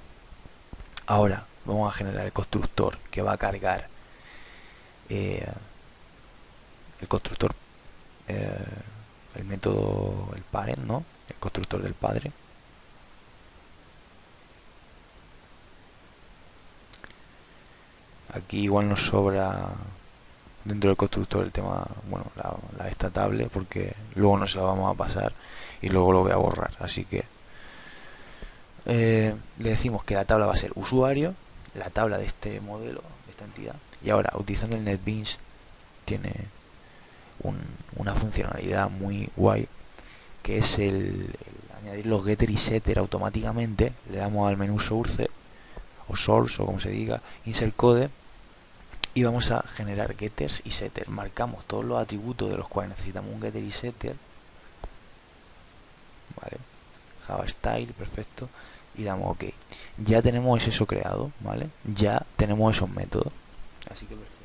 Ahora vamos a generar el constructor que va a cargar eh, el constructor, eh, el método, el parent, ¿no? El constructor del padre. Aquí igual nos sobra dentro del constructor el tema, bueno, la estatable, porque luego no se la vamos a pasar y luego lo voy a borrar. Así que le decimos que la tabla va a ser usuario, la tabla de este modelo, de esta entidad. Y ahora, utilizando el NetBeans, tiene una funcionalidad muy guay, que es el añadir los getter y setter automáticamente. Le damos al menú source o source o como se diga, insert code, y vamos a generar getters y setters. Marcamos todos los atributos de los cuales necesitamos un getter y setter, vale, Java style, perfecto, y damos OK. Ya tenemos eso creado, vale, ya tenemos esos métodos, así que perfecto.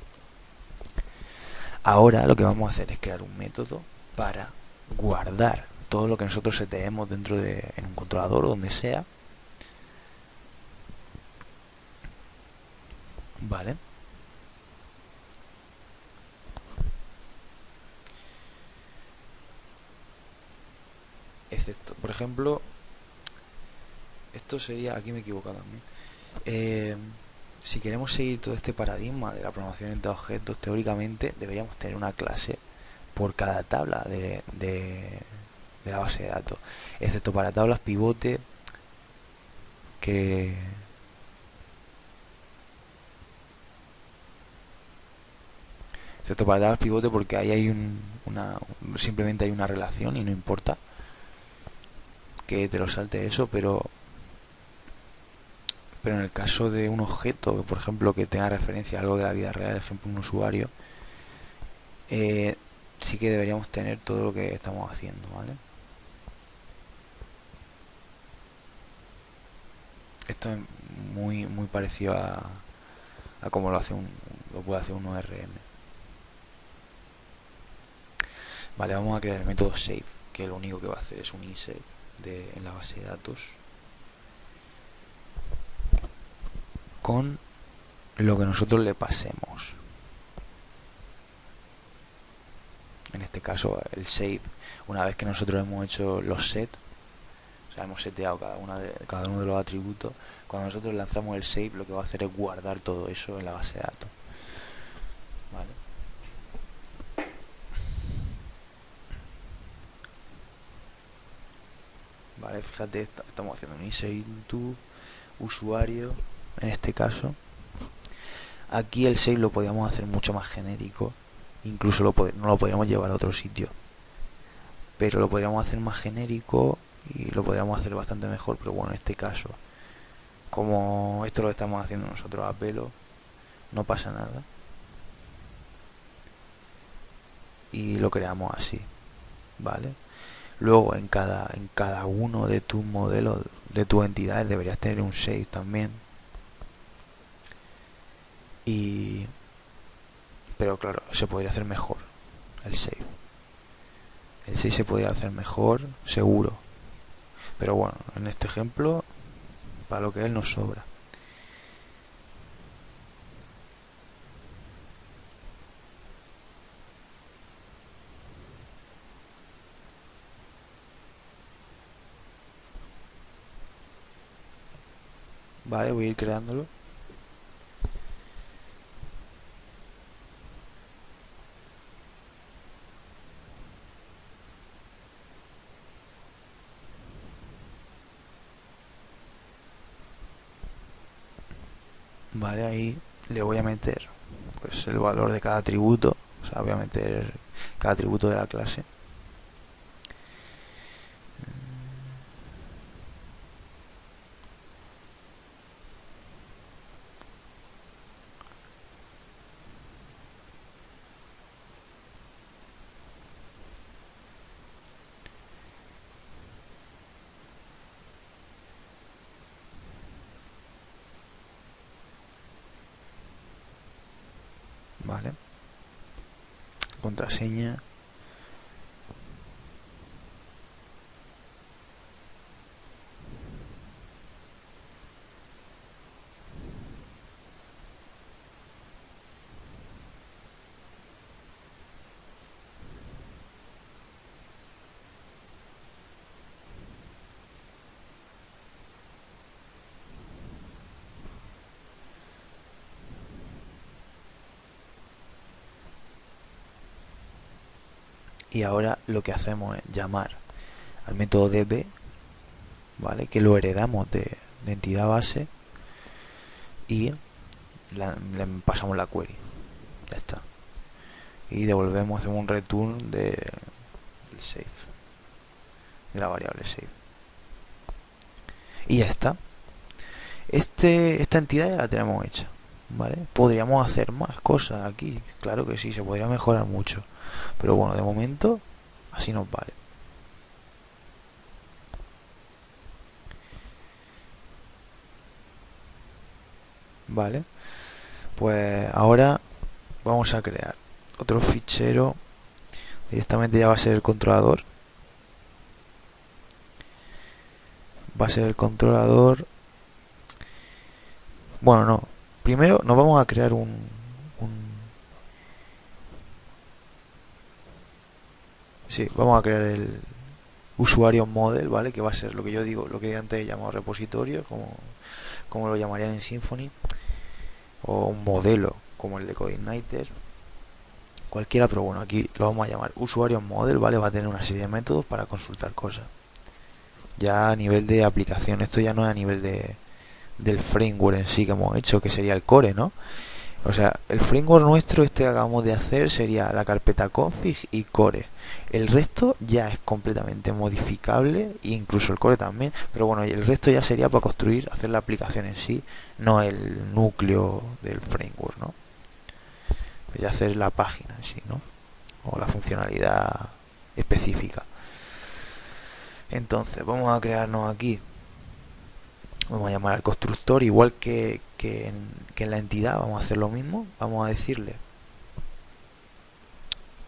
Ahora lo que vamos a hacer es crear un método para guardar todo lo que nosotros tenemos dentro en un controlador o donde sea, vale. Excepto, por ejemplo, esto sería, aquí me he equivocado también. Si queremos seguir todo este paradigma de la programación entre objetos, teóricamente deberíamos tener una clase por cada tabla de la base de datos, excepto para tablas pivote, que excepto para tablas pivote porque ahí hay simplemente hay una relación y no importa que te lo salte eso, pero en el caso de un objeto, por ejemplo, que tenga referencia a algo de la vida real, por ejemplo un usuario, sí que deberíamos tener todo lo que estamos haciendo, ¿vale? Esto es muy parecido a cómo lo puede hacer un ORM. Vale, vamos a crear el método save, que lo único que va a hacer es un insert en la base de datos con lo que nosotros le pasemos. En este caso el save, una vez que nosotros hemos hecho los set, O sea, hemos seteado cada uno de los atributos. Cuando nosotros lanzamos el save, lo que va a hacer es guardar todo eso en la base de datos. ¿Vale? Vale, fíjate, estamos haciendo un insert into usuario, en este caso. Aquí el save lo podíamos hacer mucho más genérico. Incluso no lo podríamos llevar a otro sitio. Pero lo podríamos hacer más genérico y lo podríamos hacer bastante mejor. Pero bueno, en este caso, como esto lo estamos haciendo nosotros a pelo, no pasa nada. Y lo creamos así, ¿vale? Luego en cada uno de tus modelos, de tus entidades, deberías tener un save también. Y pero claro, se podría hacer mejor el save. El save se podría hacer mejor, seguro. Pero bueno, en este ejemplo, para lo que él nos sobra. Vale, voy a ir creándolo. Vale, ahí le voy a meter pues el valor de cada atributo. O sea, voy a meter cada atributo de la clase. Vale. Contraseña. Y ahora lo que hacemos es llamar al método db, ¿vale? Que lo heredamos de entidad base y le pasamos la query. Ya está. Y devolvemos, hacemos un return de el save, de la variable save. Y ya está. Esta entidad ya la tenemos hecha, ¿vale? Podríamos hacer más cosas aquí, claro que sí, se podría mejorar mucho. Pero bueno, de momento así nos vale. Vale, pues ahora vamos a crear otro fichero. Directamente ya va a ser el controlador. Va a ser el controlador. Bueno, no. Primero nos vamos a crear sí, vamos a crear el usuario model, ¿vale? Que va a ser lo que yo digo, lo que antes he llamado repositorio, como lo llamarían en Symfony. O un modelo, como el de CodeIgniter. Cualquiera, pero bueno, aquí lo vamos a llamar usuario model, ¿vale? Va a tener una serie de métodos para consultar cosas. Ya a nivel de aplicación, esto ya no es a nivel del framework en sí que hemos hecho, que sería el core, ¿no? O sea, el framework nuestro, este que acabamos de hacer, sería la carpeta config y core. El resto ya es completamente modificable, incluso el core también, pero bueno, el resto ya sería para construir, hacer la aplicación en sí, no el núcleo del framework, ¿no? Ya hacer la página en sí, ¿no? O la funcionalidad específica. Entonces, vamos a crearnos aquí, vamos a llamar al constructor, igual que en la entidad, vamos a hacer lo mismo. Vamos a decirle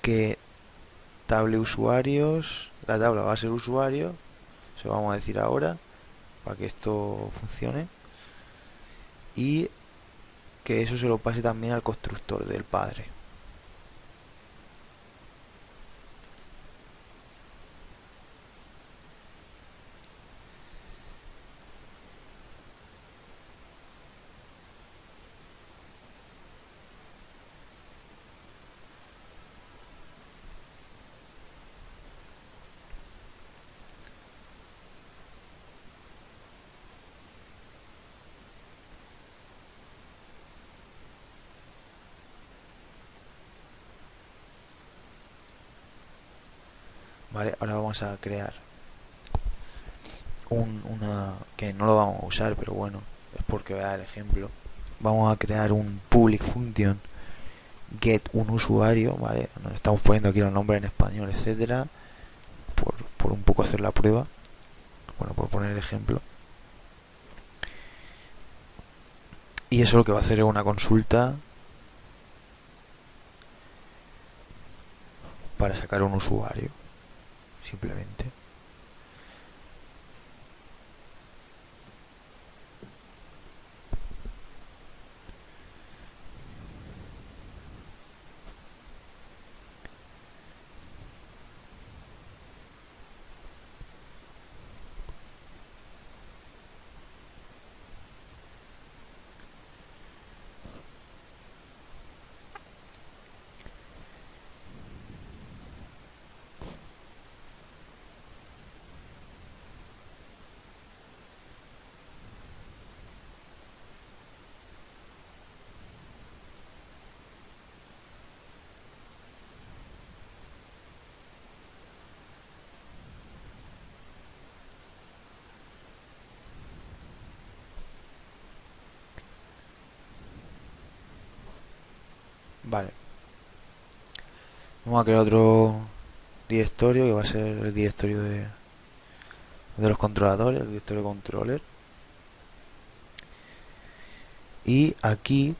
que table usuarios, la tabla va a ser usuario, se lo vamos a decir ahora, para que esto funcione. Y que eso se lo pase también al constructor del padre. ¿vale? Ahora vamos a crear una que no lo vamos a usar, pero bueno, es porque voy a dar el ejemplo. Vamos a crear un public function get un usuario, ¿vale? Nos estamos poniendo aquí los nombres en español, etcétera, por un poco hacer la prueba, bueno, por poner el ejemplo. Y eso lo que va a hacer es una consulta para sacar un usuario, simplemente. Vale, vamos a crear otro directorio que va a ser el directorio de los controladores, el directorio controller. Y aquí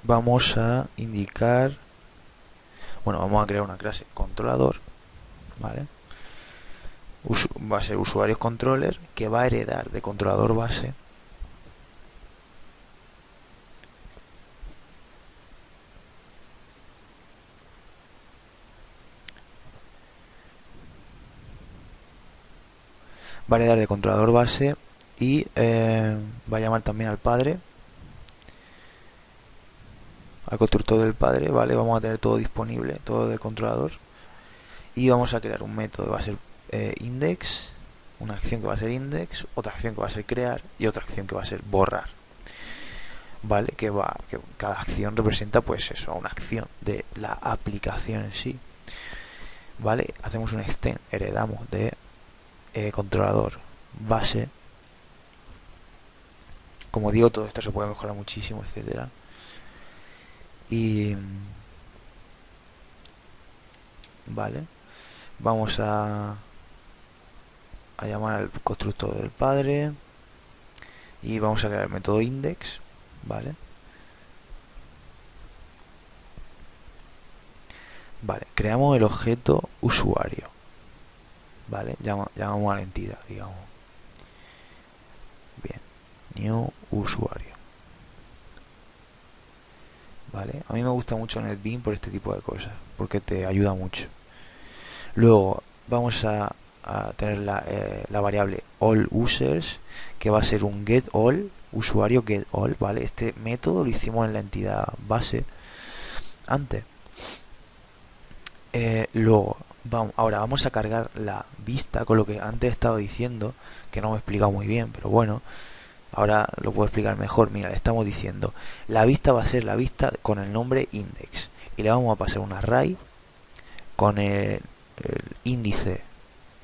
vamos a indicar, bueno, vamos a crear una clase controlador, ¿vale? Va a ser usuarios controller que va a heredar de controlador base va a heredar de controlador base y va a llamar también al padre, al constructor del padre, ¿vale? Vamos a tener todo disponible, todo del controlador. Y vamos a crear un método que va a ser index, una acción que va a ser index, otra acción que va a ser crear y otra acción que va a ser borrar. ¿Vale? Que cada acción representa pues eso, una acción de la aplicación en sí. ¿Vale? Hacemos un extend, heredamos de controlador base. Como digo, todo esto se puede mejorar muchísimo, etcétera. Y vale, vamos a llamar al constructor del padre y vamos a crear el método index, ¿vale? Vale, creamos el objeto usuario, ¿vale? Llamamos a la entidad, digamos. Bien, new usuario, ¿vale? A mí me gusta mucho NetBeans por este tipo de cosas, porque te ayuda mucho. Luego vamos a tener la variable all users, que va a ser un get all, usuario get all, ¿vale? Este método lo hicimos en la entidad base antes. Luego, ahora vamos a cargar la vista con lo que antes estaba diciendo, que no me he explicado muy bien, pero bueno, ahora lo puedo explicar mejor. Mira, le estamos diciendo, la vista va a ser la vista con el nombre index y le vamos a pasar un array con el índice,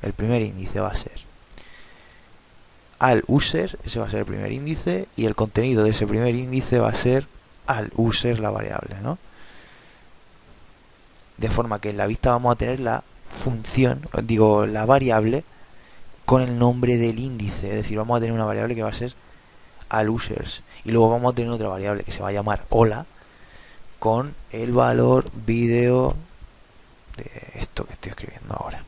el primer índice va a ser al user, ese va a ser el primer índice y el contenido de ese primer índice va a ser al user la variable, ¿no? De forma que en la vista vamos a tener la función, digo, la variable con el nombre del índice, es decir, vamos a tener una variable que va a ser al users y luego vamos a tener otra variable que se va a llamar hola con el valor vídeo de esto que estoy escribiendo ahora,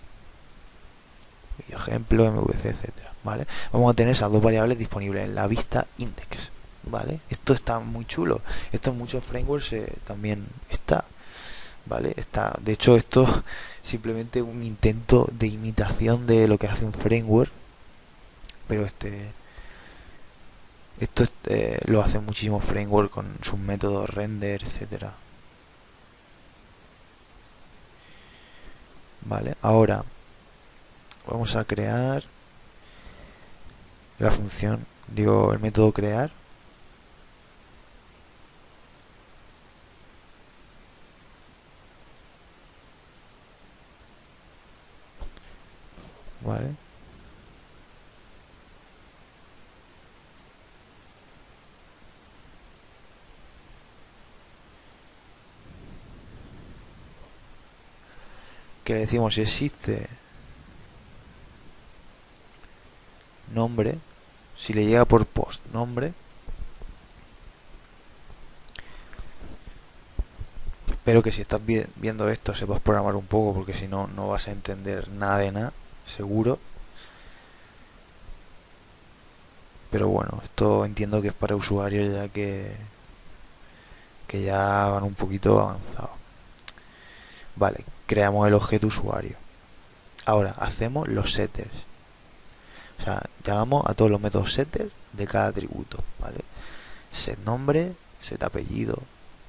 video ejemplo, mvc, etcétera, ¿vale? Vamos a tener esas dos variables disponibles en la vista index, ¿vale? Esto está muy chulo, esto en muchos frameworks también está, ¿vale? Está, de hecho esto simplemente un intento de imitación de lo que hace un framework, pero esto lo hace muchísimos framework con sus métodos render, etcétera. Vale, ahora vamos a crear la función, digo, el método crear. ¿vale? Que le decimos si existe nombre, si le llega por post nombre. Espero que si estás viendo esto sepas programar un poco, porque si no, no vas a entender nada de nada, seguro. Pero bueno, esto entiendo que es para usuarios ya que ya van un poquito avanzados. Vale, creamos el objeto usuario. Ahora hacemos los setters. O sea, llamamos a todos los métodos setters de cada atributo, ¿vale? Set nombre, set apellido,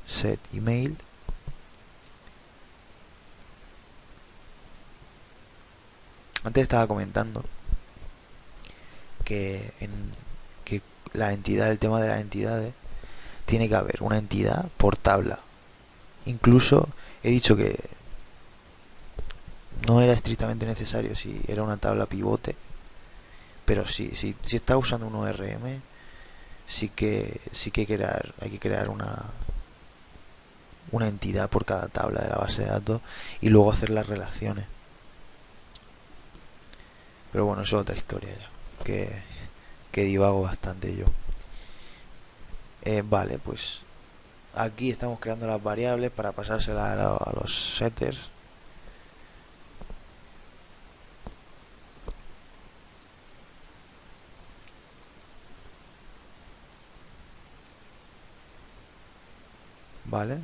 set email. Antes estaba comentando que que la entidad, el tema de las entidades, tiene que haber una entidad por tabla. Incluso he dicho que no era estrictamente necesario si era una tabla pivote, pero sí, si está usando un ORM, sí que hay que crear una entidad por cada tabla de la base de datos y luego hacer las relaciones. Pero bueno, eso es otra historia ya, que divago bastante yo. Vale, pues aquí estamos creando las variables para pasárselas a los setters. Vale.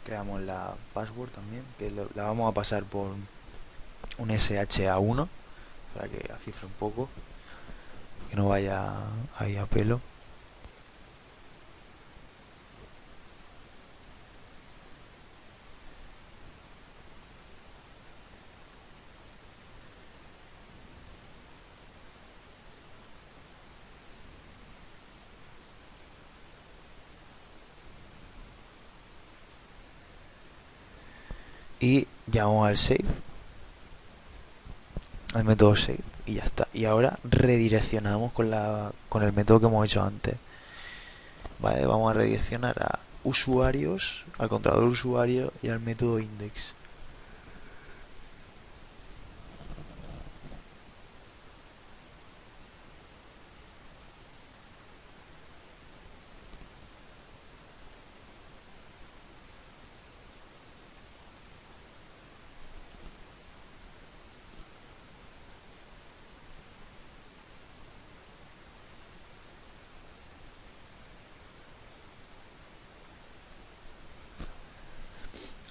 Creamos la password también, que la vamos a pasar por un SHA-1 para que cifre un poco, que no vaya ahí a pelo. Y llamamos al save, al método save, y ya está. Y ahora redireccionamos con el método que hemos hecho antes. Vale, vamos a redireccionar a usuarios, al controlador usuario y al método index.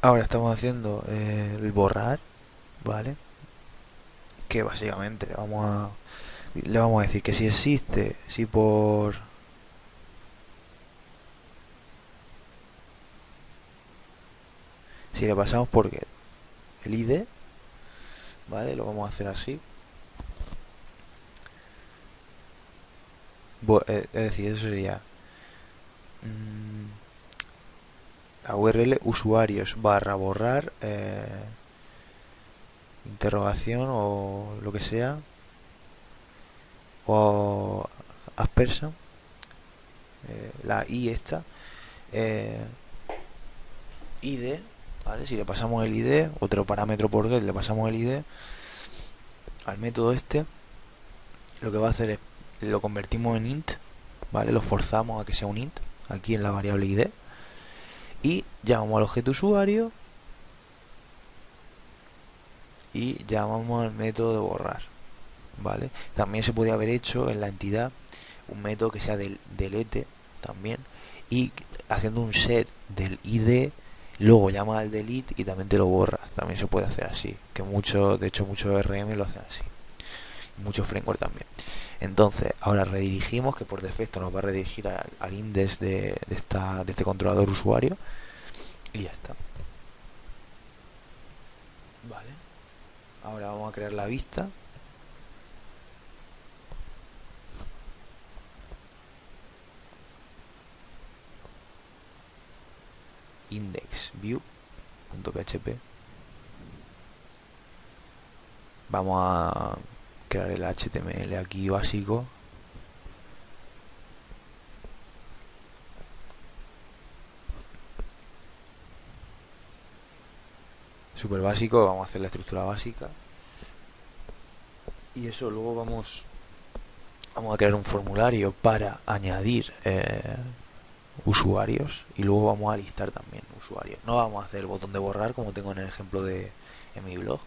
Ahora estamos haciendo el borrar, ¿vale? Que básicamente le vamos a decir que si existe, si le pasamos por get el ID, ¿vale? Lo vamos a hacer así. Es decir, eso sería la URL usuarios barra borrar interrogación o lo que sea, o aspersa, la i esta, eh, id, ¿vale? Si le pasamos el id, otro parámetro por get, le pasamos el id al método este, lo que va a hacer es lo convertimos en int, ¿vale? Lo forzamos a que sea un int aquí en la variable id y llamamos al objeto usuario y llamamos al método de borrar, ¿vale? También se podía haber hecho en la entidad un método que sea del delete también, y haciendo un set del id luego llama al delete y también te lo borra. También se puede hacer así, que muchos, de hecho muchos RM lo hacen así, muchos framework también. Entonces, ahora redirigimos, que por defecto nos va a redirigir al index de este controlador usuario y ya está. Vale. Ahora vamos a crear la vista. Index view.php. Vamos a crear el HTML aquí básico. Súper básico, vamos a hacer la estructura básica. Y eso luego vamos a crear un formulario para añadir usuarios y luego vamos a listar también usuarios. No vamos a hacer el botón de borrar como tengo en el ejemplo en mi blog.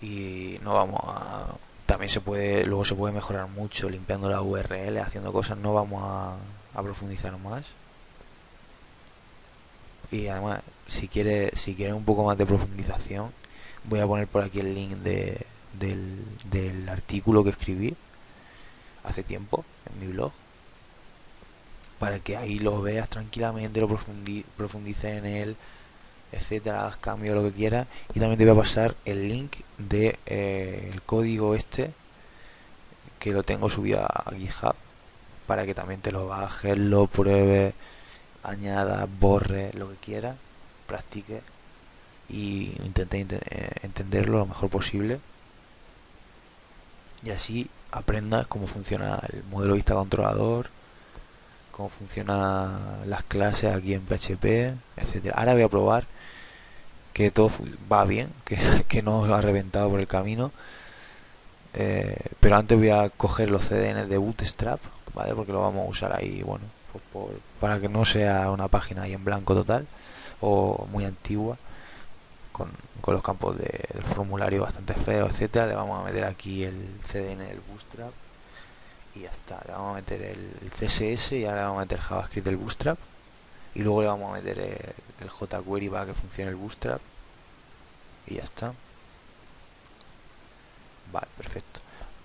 Y no vamos a... También luego se puede mejorar mucho limpiando la URL, haciendo cosas, no vamos a profundizar más. Y además, si quiere un poco más de profundización, voy a poner por aquí el link del artículo que escribí hace tiempo en mi blog, para que ahí lo veas tranquilamente, lo profundices en él, etcétera, hagas cambios, lo que quieras. Y también te voy a pasar el link de el código este, que lo tengo subido a GitHub, para que también te lo bajes, lo pruebes, añadas, borres, lo que quieras, practiques y intente entenderlo lo mejor posible, y así aprendas cómo funciona el modelo vista controlador, cómo funcionan las clases aquí en PHP, etcétera. Ahora voy a probar que todo va bien, que no os ha reventado por el camino, pero antes voy a coger los CDN de Bootstrap, ¿vale? Porque lo vamos a usar ahí, bueno, pues para que no sea una página ahí en blanco total o muy antigua, con, con los campos del formulario bastante feos, etcétera. Le vamos a meter aquí el CDN del Bootstrap y ya está. Le vamos a meter el CSS y ahora le vamos a meter JavaScript del Bootstrap y luego le vamos a meter el jQuery para que funcione el Bootstrap y ya está. Vale, perfecto.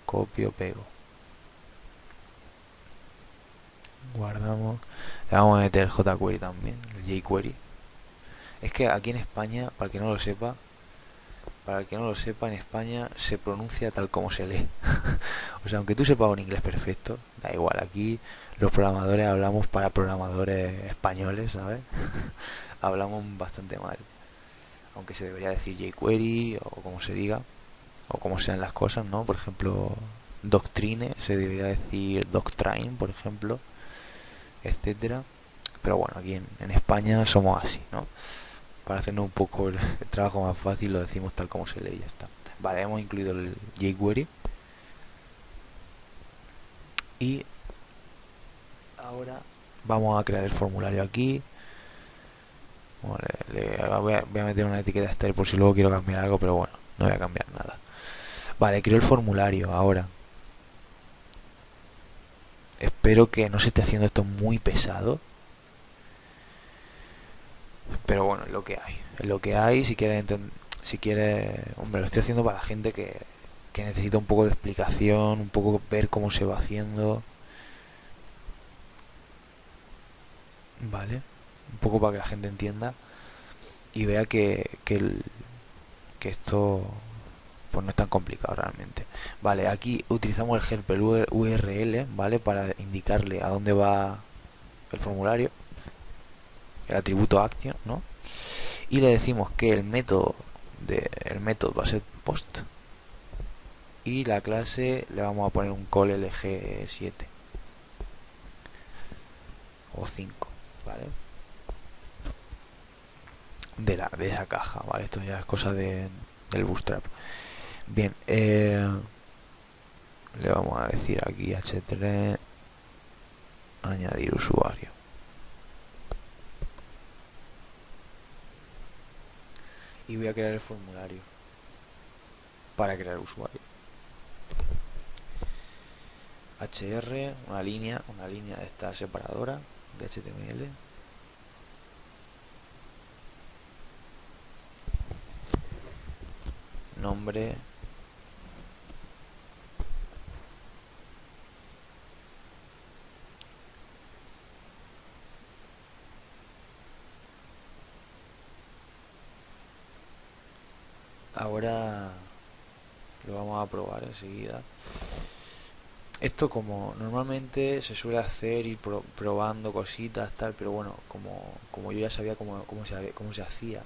Copio, pego, guardamos. Le vamos a meter el jQuery también, el jQuery. Es que aquí en España, para el que no lo sepa, en España se pronuncia tal como se lee. O sea, aunque tú sepas un inglés perfecto, da igual. Aquí los programadores hablamos para programadores españoles, ¿sabes? Hablamos bastante mal. Aunque se debería decir jQuery o como se diga, o como sean las cosas, ¿no? Por ejemplo, doctrine, se debería decir doctrine, por ejemplo, etcétera. Pero bueno, aquí en España somos así, ¿no? Para hacernos un poco el trabajo más fácil, lo decimos tal como se lee y ya está. Vale, hemos incluido el jQuery y ahora vamos a crear el formulario aquí. Vale, voy a meter una etiqueta style por si luego quiero cambiar algo, pero bueno, no voy a cambiar nada. Vale, creo el formulario ahora. Espero que no se esté haciendo esto muy pesado, pero bueno, es lo que hay. Es lo que hay. Si quieres, hombre, lo estoy haciendo para la gente que necesita un poco de explicación, un poco ver cómo se va haciendo, ¿vale? Un poco para que la gente entienda y vea que esto pues no es tan complicado realmente. Vale, aquí utilizamos el helper URL, ¿vale? Para indicarle a dónde va el formulario, el atributo action, ¿no? Y le decimos que el método va a ser post y la clase le vamos a poner un call LG7 o 5, ¿vale? De esa caja, ¿vale? Esto ya es cosa del Bootstrap. Bien, le vamos a decir aquí h3 añadir usuario y voy a crear el formulario para crear usuario. HR, una línea de esta separadora de HTML. Nombre, ahora lo vamos a probar enseguida. Esto como normalmente se suele hacer, ir probando cositas, tal, pero bueno, como yo ya sabía cómo se hacía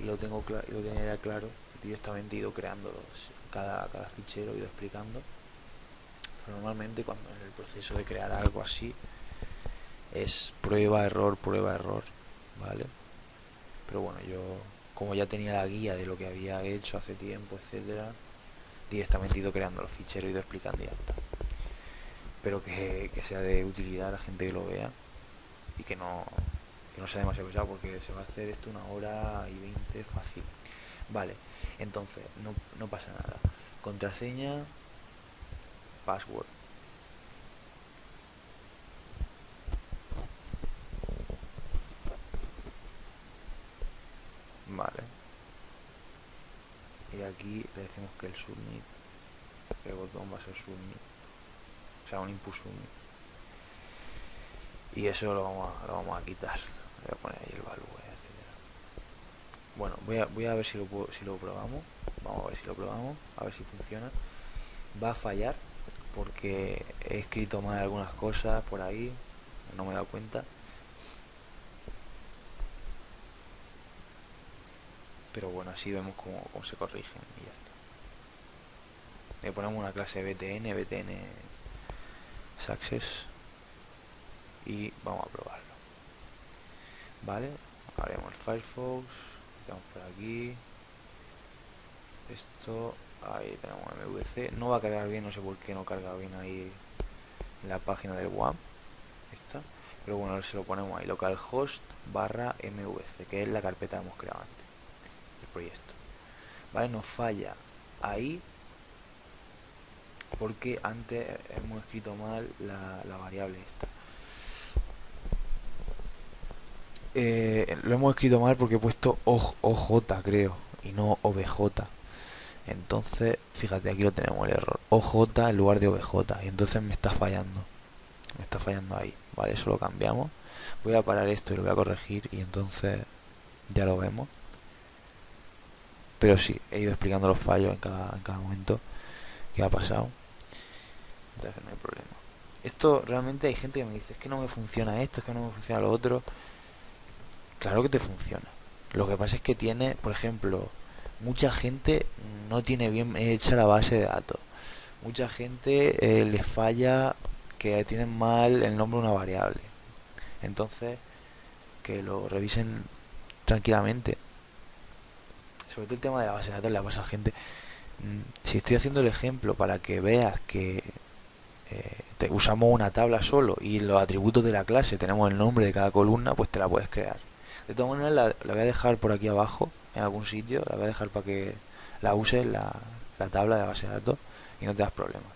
y lo tengo y lo tenía ya claro, directamente he ido creando cada fichero, he ido explicando. Pero normalmente cuando en el proceso de crear algo así es prueba, error, ¿vale? Pero bueno, yo como ya tenía la guía de lo que había hecho hace tiempo, etcétera, directamente he ido creando los ficheros, he ido explicando y ya está. Pero que sea de utilidad a la gente que lo vea y que no sea demasiado pesado, porque se va a hacer esto 1 hora y 20 fácil. Vale, entonces no pasa nada. Contraseña, password. Vale. Y aquí le decimos que el submit, que el botón va a ser submit. O sea, un input submit. Y eso lo vamos a quitar. Voy a poner ahí el value, etcétera. Bueno, voy a ver si lo probamos. Vamos a ver si lo probamos, a ver si funciona. Va a fallar porque he escrito mal algunas cosas por ahí, no me he dado cuenta. Pero bueno, así vemos cómo se corrigen y ya está. Le ponemos una clase btn success y vamos a probarlo. Vale, abrimos el Firefox, estamos por aquí. Esto, ahí tenemos MVC. No va a cargar bien, no sé por qué no carga bien ahí en la página del WAMP. Esta. Pero bueno, se lo ponemos ahí, localhost barra MVC, que es la carpeta que hemos creado antes, el proyecto. Vale, nos falla ahí porque antes hemos escrito mal la variable esta. Lo hemos escrito mal porque he puesto OJ, creo, y no OBJ. Entonces, fíjate, aquí lo tenemos el error. OJ en lugar de OBJ. Y entonces me está fallando. Me está fallando ahí. Vale, eso lo cambiamos. Voy a parar esto y lo voy a corregir y entonces ya lo vemos. Pero sí, he ido explicando los fallos en cada momento que ha pasado. Entonces no hay problema. Esto realmente hay gente que me dice, es que no me funciona esto, es que no me funciona lo otro. Claro que te funciona. Lo que pasa es que tiene, por ejemplo, mucha gente no tiene bien hecha la base de datos. Mucha gente les falla que tienen mal el nombre de una variable. Entonces, que lo revisen tranquilamente. Sobre todo el tema de la base de datos le pasa a gente. Si estoy haciendo el ejemplo para que veas que usamos una tabla solo y los atributos de la clase tenemos el nombre de cada columna, pues te la puedes crear. De todas maneras, la voy a dejar por aquí abajo, en algún sitio, la voy a dejar para que la uses, la tabla de base de datos, y no te das problemas.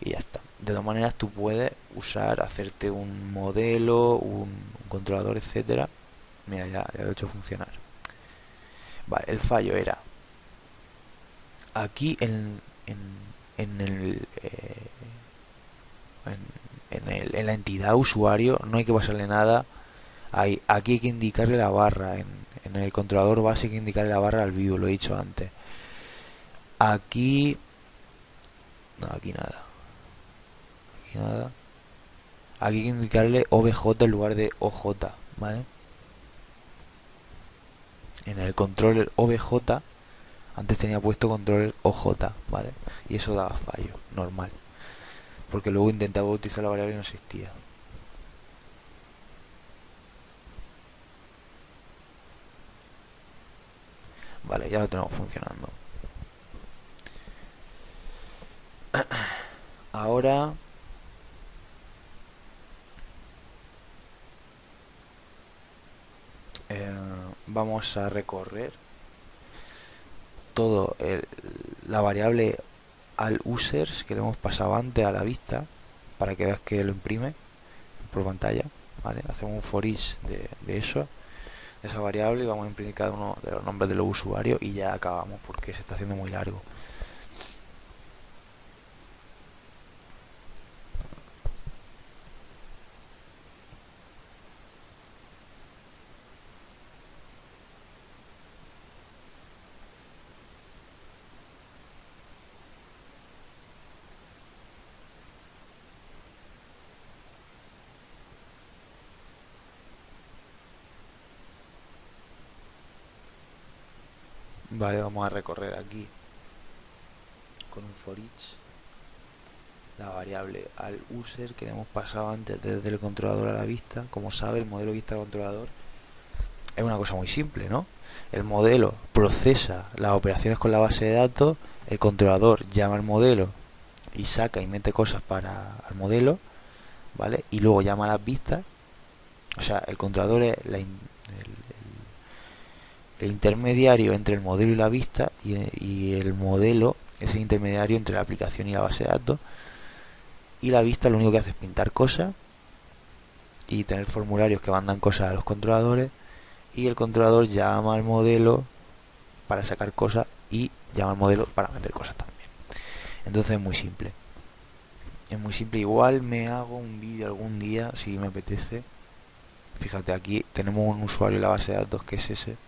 Y ya está. De todas maneras, tú puedes hacerte un modelo, un controlador, etcétera. Mira, ya lo he hecho funcionar. Vale, el fallo era aquí en el en la entidad usuario no hay que pasarle nada. Aquí hay que indicarle la barra. En el controlador base hay que indicarle la barra al view, lo he dicho antes. Aquí no, aquí nada. Aquí nada. Aquí hay que indicarle OBJ en lugar de OJ, ¿vale? En el controller OBJ antes tenía puesto controller OJ, ¿vale? Y eso daba fallo, normal. Porque luego intentaba utilizar la variable y no existía. Vale, ya lo tenemos funcionando. Ahora vamos a recorrer todo la variable al users que le hemos pasado antes a la vista para que veas que lo imprime por pantalla. ¿Vale? Hacemos un for each de eso, de esa variable, y vamos a imprimir cada uno de los nombres de los usuarios y ya acabamos porque se está haciendo muy largo. Vale, vamos a recorrer aquí con un for each la variable al user que le hemos pasado antes desde el controlador a la vista. Como sabe, el modelo vista controlador es una cosa muy simple, ¿no? El modelo procesa las operaciones con la base de datos, el controlador llama al modelo y saca y mete cosas para el modelo, ¿vale? Y luego llama a las vistas. O sea, el controlador es el intermediario entre el modelo y la vista, y el modelo es el intermediario entre la aplicación y la base de datos. Y la vista lo único que hace es pintar cosas y tener formularios que mandan cosas a los controladores, y el controlador llama al modelo para sacar cosas y llama al modelo para meter cosas también. Entonces es muy simple. Es muy simple. Igual me hago un vídeo algún día si me apetece. Fíjate, aquí tenemos un usuario en la base de datos que es ese.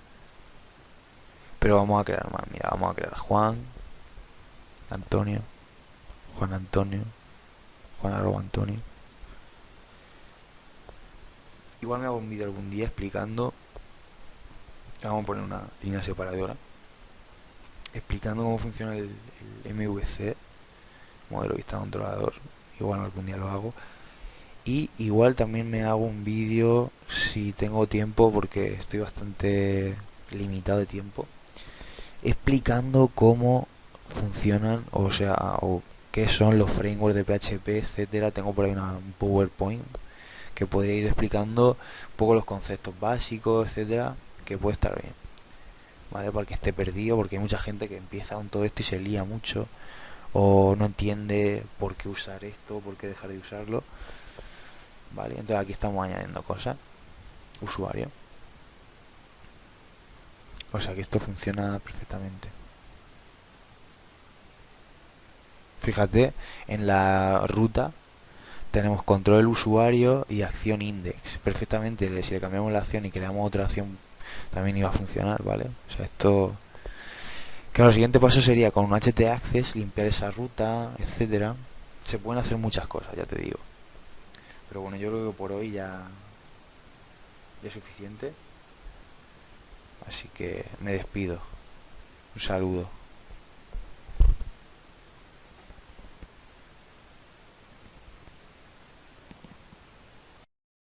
Pero vamos a crear más. Mira, vamos a crear Juan Antonio, Juan Antonio, Juan arroba Antonio. Igual me hago un vídeo algún día explicando. Vamos a poner una línea separadora explicando cómo funciona el MVC, modelo vista controlador. Igual algún día lo hago. Y igual también me hago un vídeo si tengo tiempo, porque estoy bastante limitado de tiempo, explicando cómo funcionan, o sea, o qué son los frameworks de PHP, etcétera. Tengo por ahí un PowerPoint que podría ir explicando un poco los conceptos básicos, etcétera, que puede estar bien, ¿vale? Para que esté perdido, porque hay mucha gente que empieza con todo esto y se lía mucho, o no entiende por qué usar esto, por qué dejar de usarlo, ¿vale? Entonces aquí estamos añadiendo cosas. Usuario. O sea que esto funciona perfectamente. Fíjate, en la ruta tenemos control del usuario y acción index. Perfectamente, si le cambiamos la acción y creamos otra acción, también iba a funcionar, ¿vale? O sea, esto... Claro, el siguiente paso sería con un htaccess limpiar esa ruta, etcétera. Se pueden hacer muchas cosas, ya te digo. Pero bueno, yo creo que por hoy ya es suficiente. Así que me despido. Un saludo.